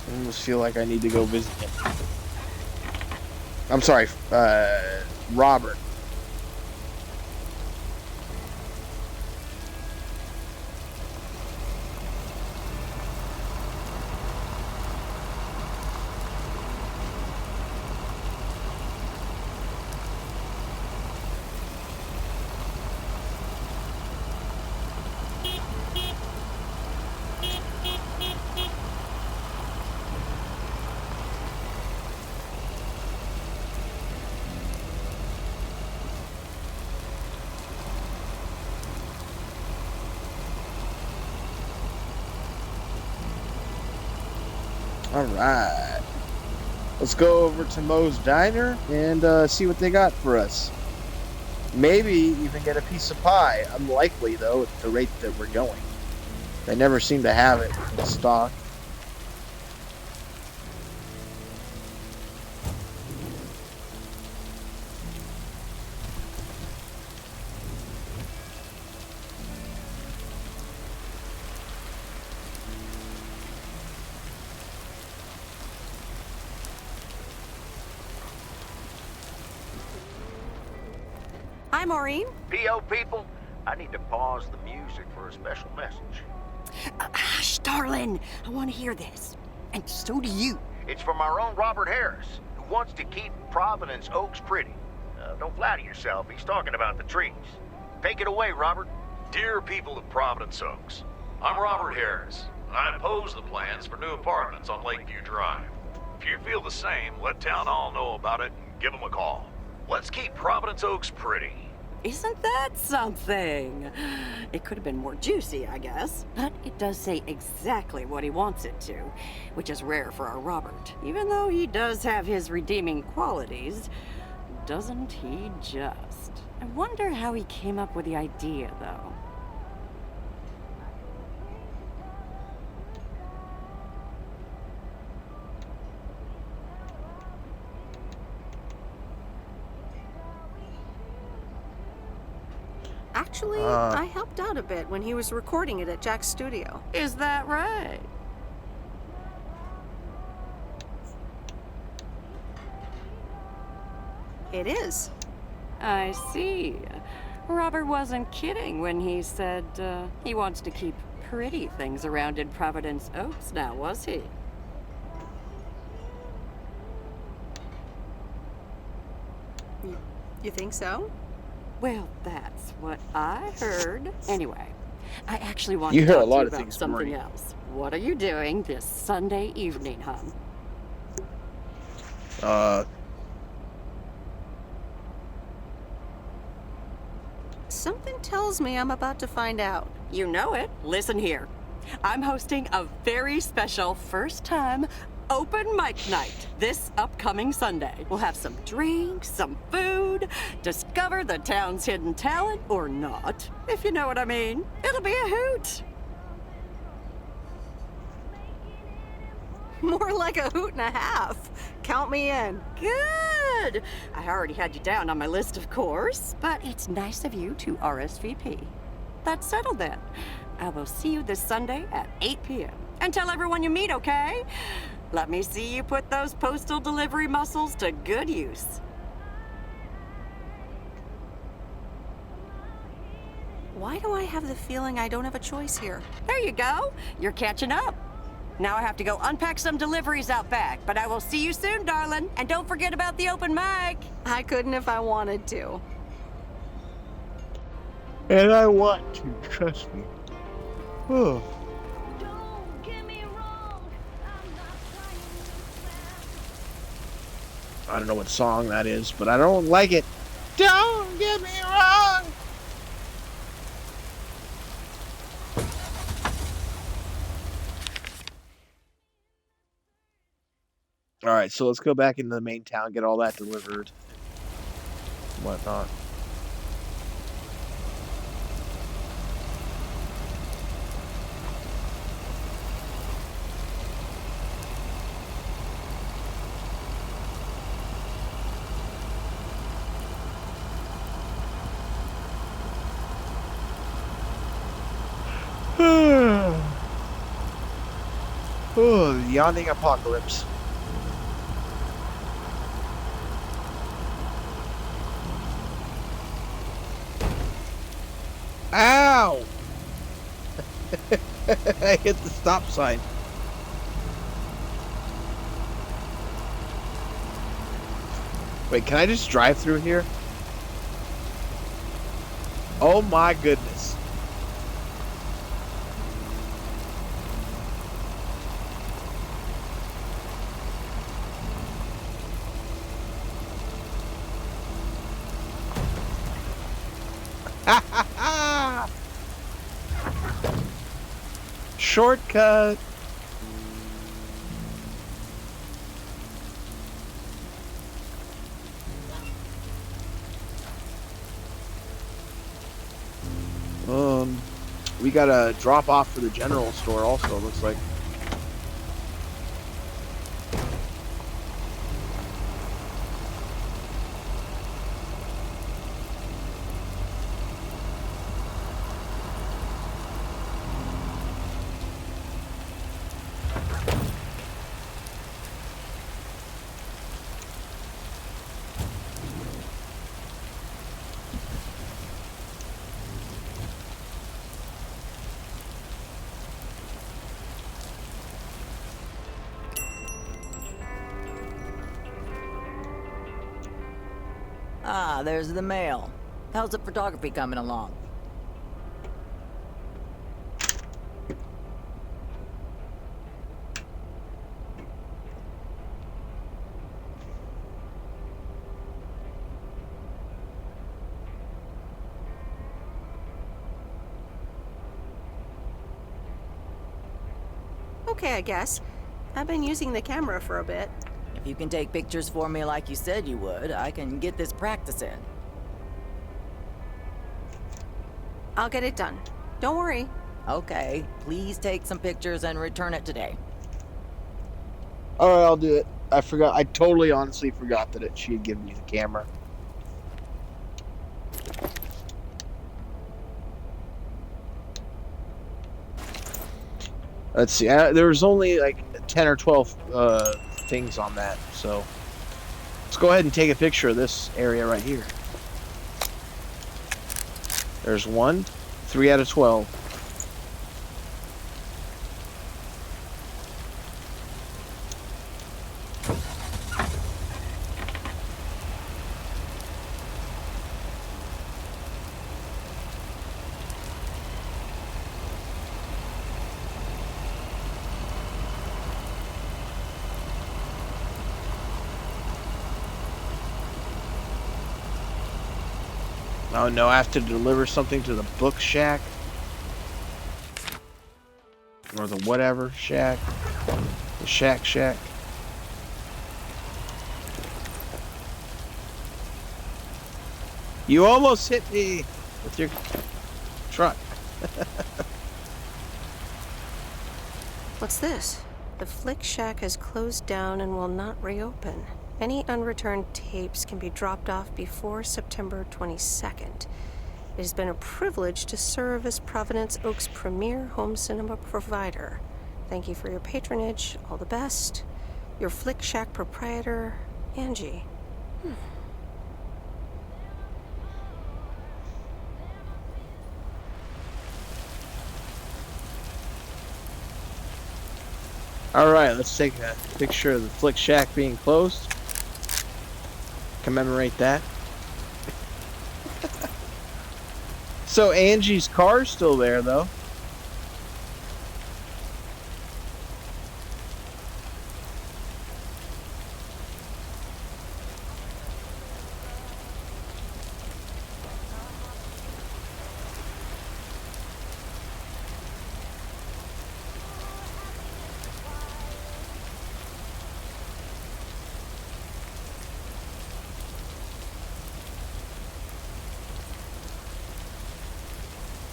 I almost feel like I need to go visit him. I'm sorry, Robert. All right. Let's go over to Moe's Diner and see what they got for us. Maybe even get a piece of pie. Unlikely, though, at the rate that we're going. They never seem to have it in stock. Hi, Maureen. PO people, I need to pause the music for a special message. Hush, darling. I want to hear this. And so do you. It's from our own Robert Harris, who wants to keep Providence Oaks pretty. Don't flatter yourself. He's talking about the trees. Take it away, Robert. Dear people of Providence Oaks, I'm Robert Harris, and I oppose the plans for new apartments on Lakeview Drive. If you feel the same, let Town Hall know about it and give them a call. Let's keep Providence Oaks pretty. Isn't that something? It could have been more juicy, I guess. But it does say exactly what he wants it to, which is rare for our Robert. Even though he does have his redeeming qualities, doesn't he just? I wonder how he came up with the idea, though. Actually, I helped out a bit when he was recording it at Jack's studio. Is that right? It is. I see. Robert wasn't kidding when he said he wants to keep pretty things around in Providence Oaks now, was he? You think so? Well, that's what I heard. Anyway, I actually want You to hear talk a lot to you of about things, something Marie. else. What are you doing this Sunday evening, hon? Something tells me I'm about to find out. You know it. Listen here. I'm hosting a very special first-time open mic night this upcoming Sunday. We'll have some drinks, some food, discover the town's hidden talent, or not, if you know what I mean. It'll be a hoot. More like a hoot and a half. Count me in. Good. I already had you down on my list, of course, but it's nice of you to RSVP. That's settled then. I will see you this Sunday at 8 p.m. And tell everyone you meet, okay? Let me see you put those postal delivery muscles to good use. Why do I have the feeling I don't have a choice here? There you go. You're catching up. Now I have to go unpack some deliveries out back, but I will see you soon, darling. And don't forget about the open mic. I couldn't if I wanted to. And I want to, trust me. Oh. I don't know what song that is, but I don't like it. Don't get me wrong. All right, so let's go back into the main town, get all that delivered, and whatnot. Oh, the yawning apocalypse. Ow! I hit the stop sign. Wait, can I just drive through here? Oh my goodness. Shortcut. we got a drop off for the general store also, it looks like. Ah, there's the mail. How's the photography coming along? Okay, I guess. I've been using the camera for a bit. If you can take pictures for me like you said you would, I can get this practice in. I'll get it done. Don't worry. Okay, please take some pictures and return it today. Alright, I'll do it. I forgot. I totally honestly forgot that she had given me the camera. Let's see. There was only like 10 or 12 things on that, so let's go ahead and take a picture of this area right here. There's 1, 3 out of 12. Oh no, I have to deliver something to the book shack. Or the whatever shack. The shack. You almost hit me with your truck. What's this? The Flick Shack has closed down and will not reopen. Any unreturned tapes can be dropped off before September 22nd. It has been a privilege to serve as Providence Oak's premier home cinema provider. Thank you for your patronage. All the best. Your Flick Shack proprietor, Angie. Alright, let's take a picture of the Flick Shack being closed. Commemorate that. So Angie's car's still there, though.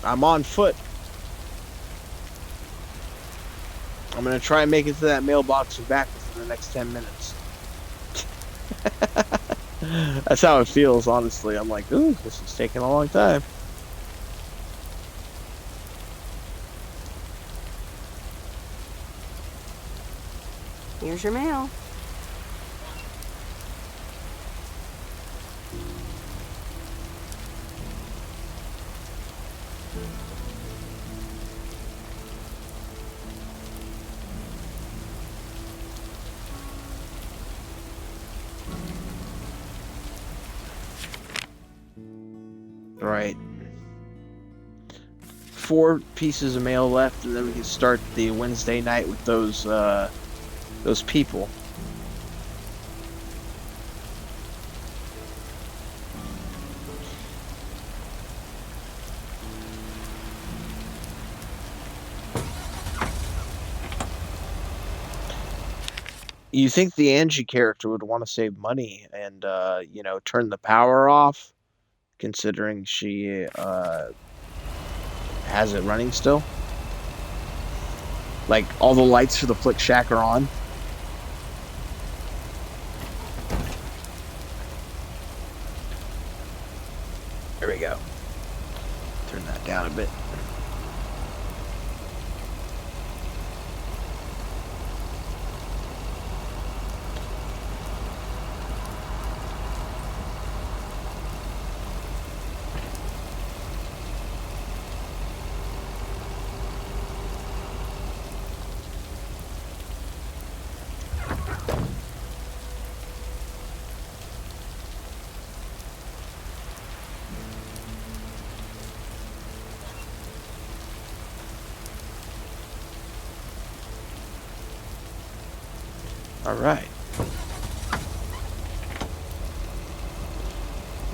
I'm on foot. I'm gonna try and make it to that mailbox and back within the next 10 minutes. That's how it feels, honestly. I'm like, ooh, this is taking a long time. Here's your mail. Right. 4 pieces of mail left, and then we can start the Wednesday night with those people. You think the Angie character would want to save money and, you know, turn the power off, considering she has it running still. Like, all the lights for the Flick Shack are on. There we go. Turn that down a bit. All right.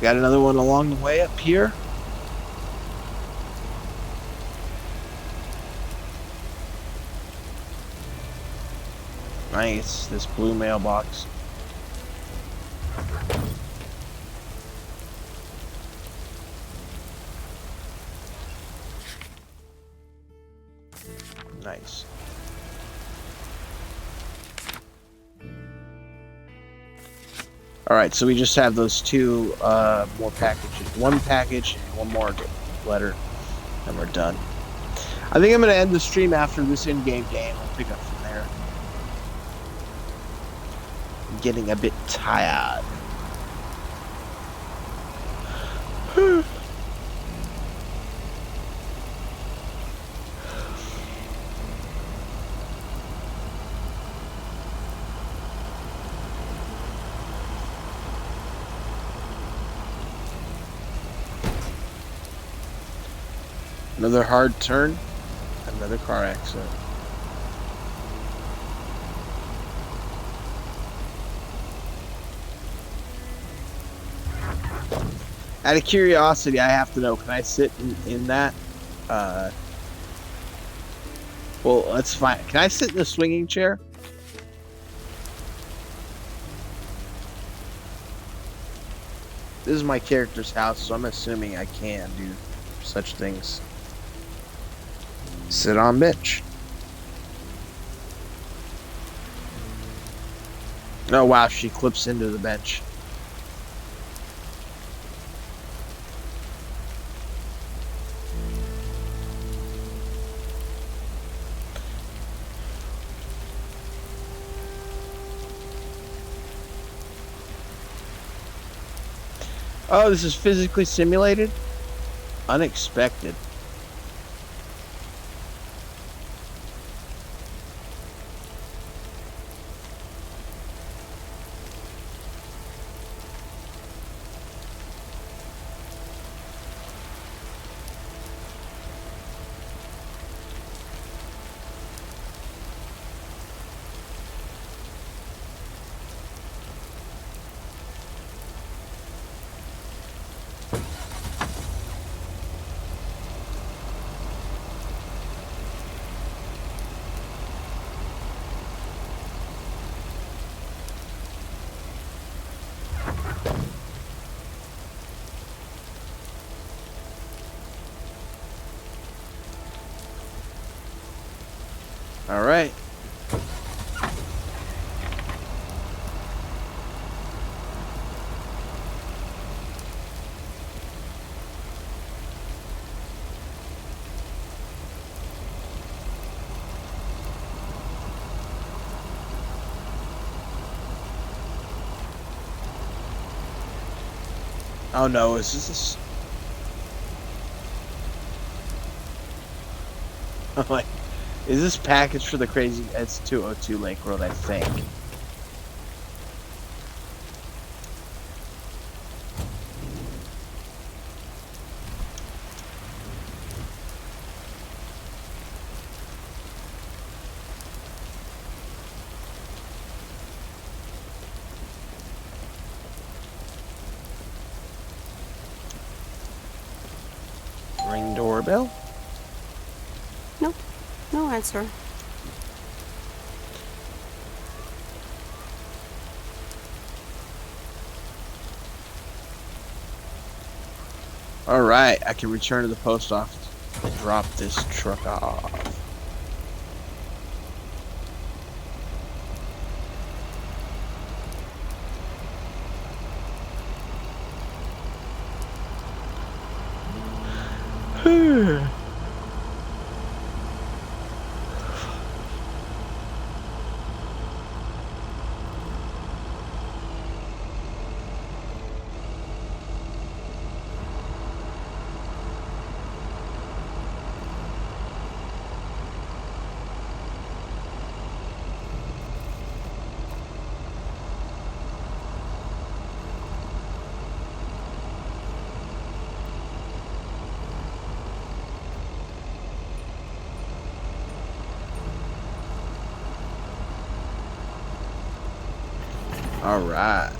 Got another one along the way up here. Nice, this blue mailbox. Nice. All right, so we just have those two more packages. One package and one more letter, and we're done. I think I'm going to end the stream after this in-game game. I'll pick up from there. I'm getting a bit tired. Another hard turn, another car accident. Out of curiosity, I have to know, can I sit in that? Well, that's fine. Can I sit in the swinging chair? This is my character's house, so I'm assuming I can do such things. Sit on bench. Oh wow, she clips into the bench. Oh, this is physically simulated? Unexpected. All right. Oh no, is this? I'm like, is this package for the crazy? It's 202 Lake Road, I think. Ring doorbell? Nope, no answer. All right, I can return to the post office. drop this truck off. All right.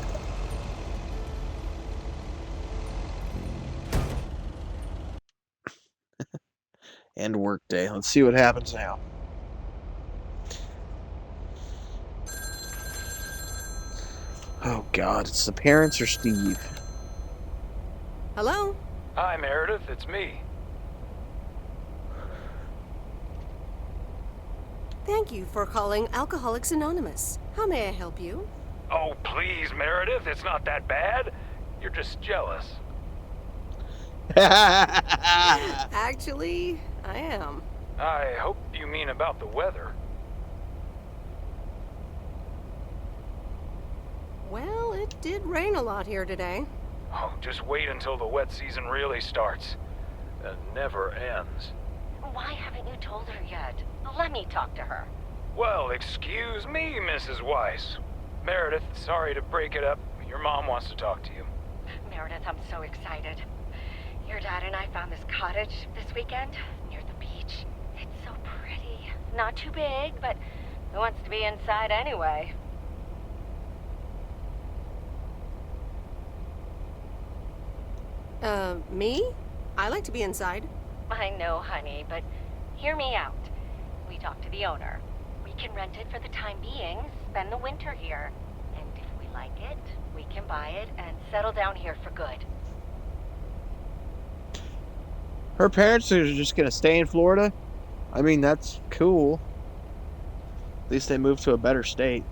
End work day. Let's see what happens now. Oh God, it's the parents or Steve. Hello? Hi, Meredith. It's me. Thank you for calling Alcoholics Anonymous. How may I help you? Oh, please, Meredith. It's not that bad. You're just jealous. Actually, I am. I hope you mean about the weather. Well, it did rain a lot here today. Oh, just wait until the wet season really starts. It never ends. Why haven't you told her yet? Let me talk to her. Well, excuse me, Mrs. Weiss. Meredith, sorry to break it up. Your mom wants to talk to you. Meredith, I'm so excited. Your dad and I found this cottage this weekend near the beach. It's so pretty. Not too big, but who wants to be inside anyway? Me? I like to be inside. I know, honey, but hear me out. We talked to the owner. We can rent it for the time being, spend the winter here. And if we like it, we can buy it and settle down here for good. Her parents are just gonna stay in Florida? I mean, that's cool. At least they moved to a better state.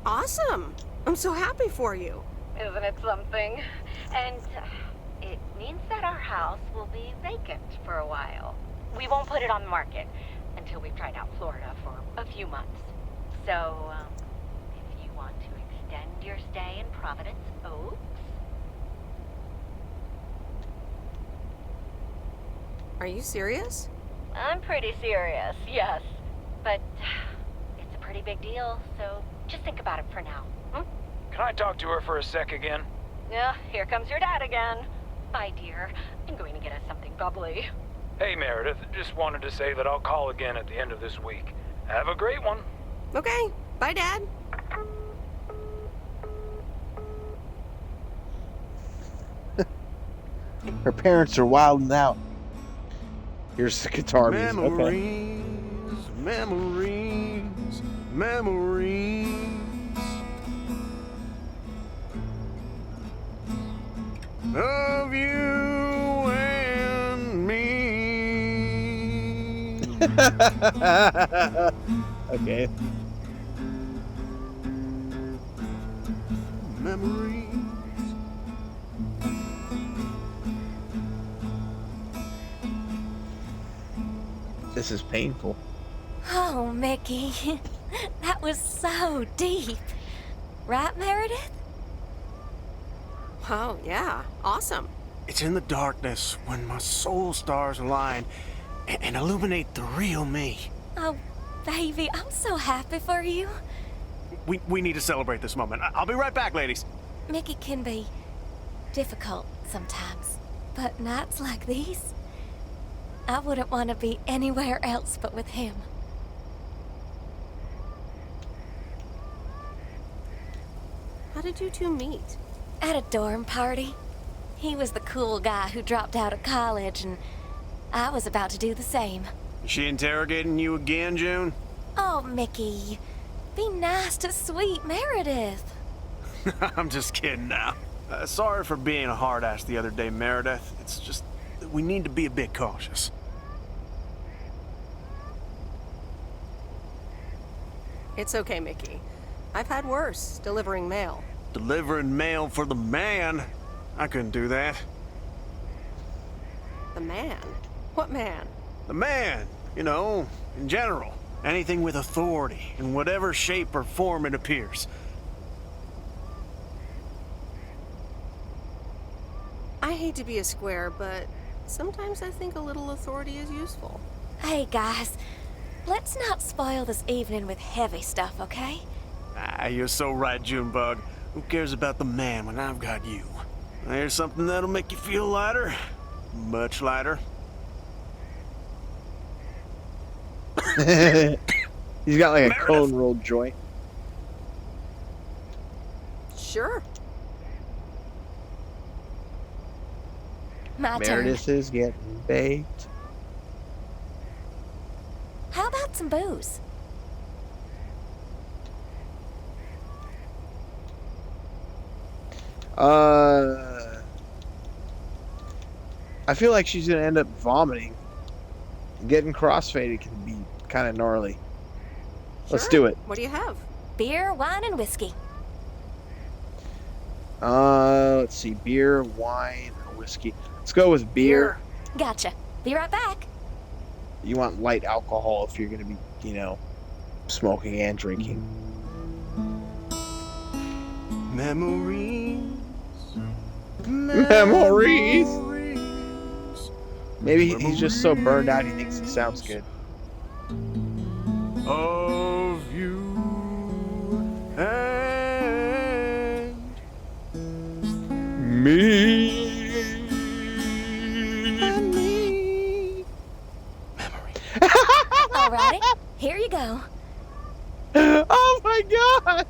Awesome! I'm so happy for you. Isn't it something? And it means that our house will be vacant for a while. We won't put it on the market until we've tried out Florida for a few months. So, if you want to extend your stay in Providence Oaks... Are you serious? I'm pretty serious, yes. But it's a pretty big deal, so just think about it for now. Can I talk to her for a sec again? Yeah, here comes your dad again. Bye, dear. I'm going to get us something bubbly. Hey, Meredith. Just wanted to say that I'll call again at the end of this week. Have a great one. Okay. Bye, Dad. Her parents are wilding out. Here's the guitar music. Memories, memories, memories. Of you and me. Okay. Memories. This is painful. Oh, Mickey. That was so deep. Right, Meredith? Oh, yeah. Awesome. It's in the darkness when my soul stars align and illuminate the real me. Oh, baby, I'm so happy for you. We need to celebrate this moment. I'll be right back, ladies. Mickey can be difficult sometimes, but nights like these, I wouldn't want to be anywhere else but with him. How did you two meet? At a dorm party. He was the cool guy who dropped out of college, and I was about to do the same. Is she interrogating you again, June? Oh, Mickey. Be nice to sweet Meredith. I'm just kidding now. Sorry for being a hard ass the other day, Meredith. It's just, we need to be a bit cautious. It's okay, Mickey. I've had worse, delivering mail. Delivering mail for the man? I couldn't do that. The man? What man? The man, you know, in general. Anything with authority, in whatever shape or form it appears. I hate to be a square, but sometimes I think a little authority is useful. Hey, guys. Let's not spoil this evening with heavy stuff, okay? Ah, you're so right, Junebug. Who cares about the man when I've got you? Here's something that'll make you feel lighter. Much lighter. He's got like a cone rolled joint. Sure. My Meredith turn. is getting baked. How about some booze? I feel like she's gonna end up vomiting. Getting crossfaded can be kind of gnarly. Let's do it. What do you have? Beer, wine, and whiskey. Let's see. Beer, wine, or whiskey. Let's go with beer. Gotcha. Be right back. You want light alcohol if you're gonna be, you know, smoking and drinking. Memories. Memories. Maybe he's just so burned out he thinks it sounds good. Of you and me. And me. Alrighty, here you go. Oh my god!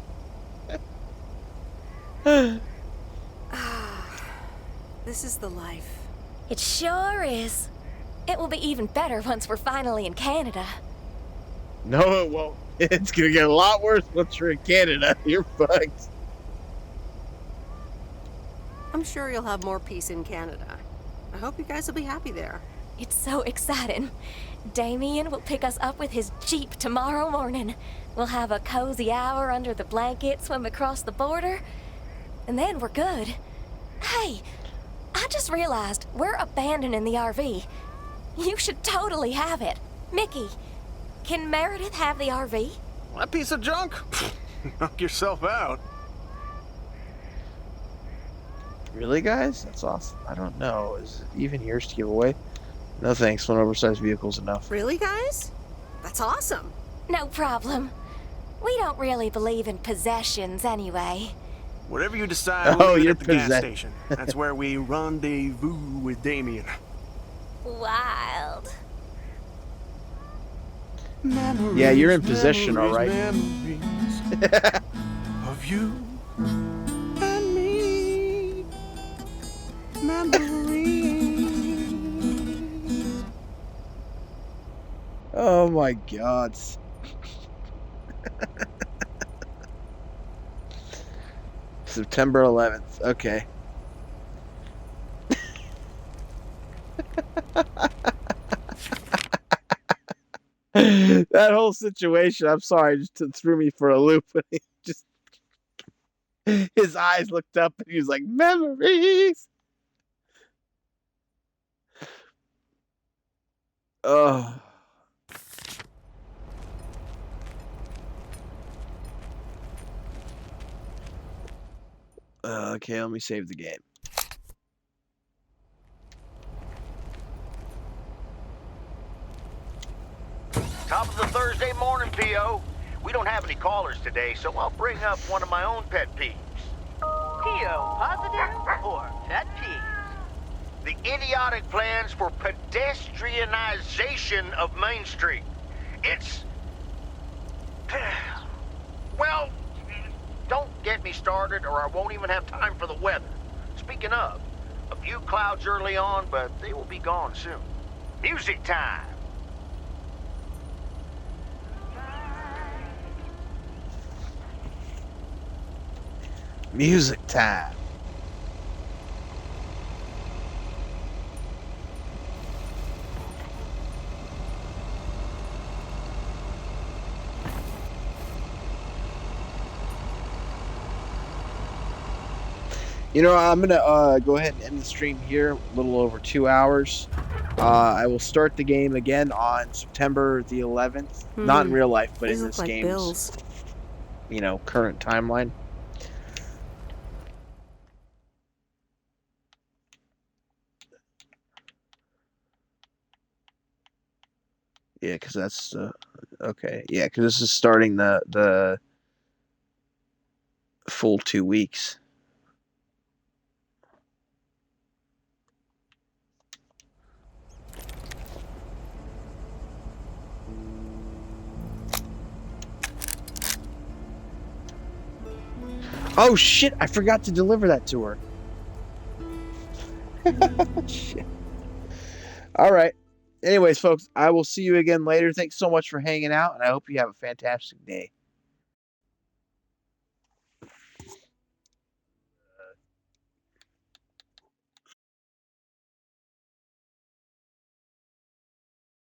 This is the life. It sure is. It will be even better once we're finally in Canada. No, it won't. It's gonna get a lot worse once you're in Canada. You're fucked. I'm sure you'll have more peace in Canada. I hope you guys will be happy there. It's so exciting. Damien will pick us up with his Jeep tomorrow morning. We'll have a cozy hour under the blanket, swim across the border, and then we're good. Hey, I just realized we're abandoning the RV. You should totally have it. Mickey, can Meredith have the RV? That piece of junk? Knock yourself out. Really, guys? That's awesome. I don't know. Is it even yours to give away? No thanks. One oversized vehicle's enough. Really, guys? That's awesome. No problem. We don't really believe in possessions anyway. Whatever you decide, we'll meet at the gas station. That's where we rendezvous with Damien. Wild. Memories, Yeah, you're in possession, all right. memories of you and me. Memories. Oh my god. September 11th. Okay. That whole situation, I'm sorry, just threw me for a loop. Just his eyes looked up and he was like, memories. Oh. Okay, let me save the game. Top of the Thursday morning, P.O. We don't have any callers today, so I'll bring up one of my own pet peeves. P.O. positive or pet peeves? The idiotic plans for pedestrianization of Main Street. It's... Well, don't get me started or I won't even have time for the weather. Speaking of, a few clouds early on, but they will be gone soon. Music time! Music time. You know, I'm gonna go ahead and end the stream here. A little over 2 hours. I will start the game again on September the 11th. Not in real life, but These in look this like game's, bills. Current timeline. Yeah, because that's okay. Yeah, because this is starting the full 2 weeks. Oh shit! I forgot to deliver that to her. Shit. All right. Anyways, folks, I will see you again later. Thanks so much for hanging out, and I hope you have a fantastic day.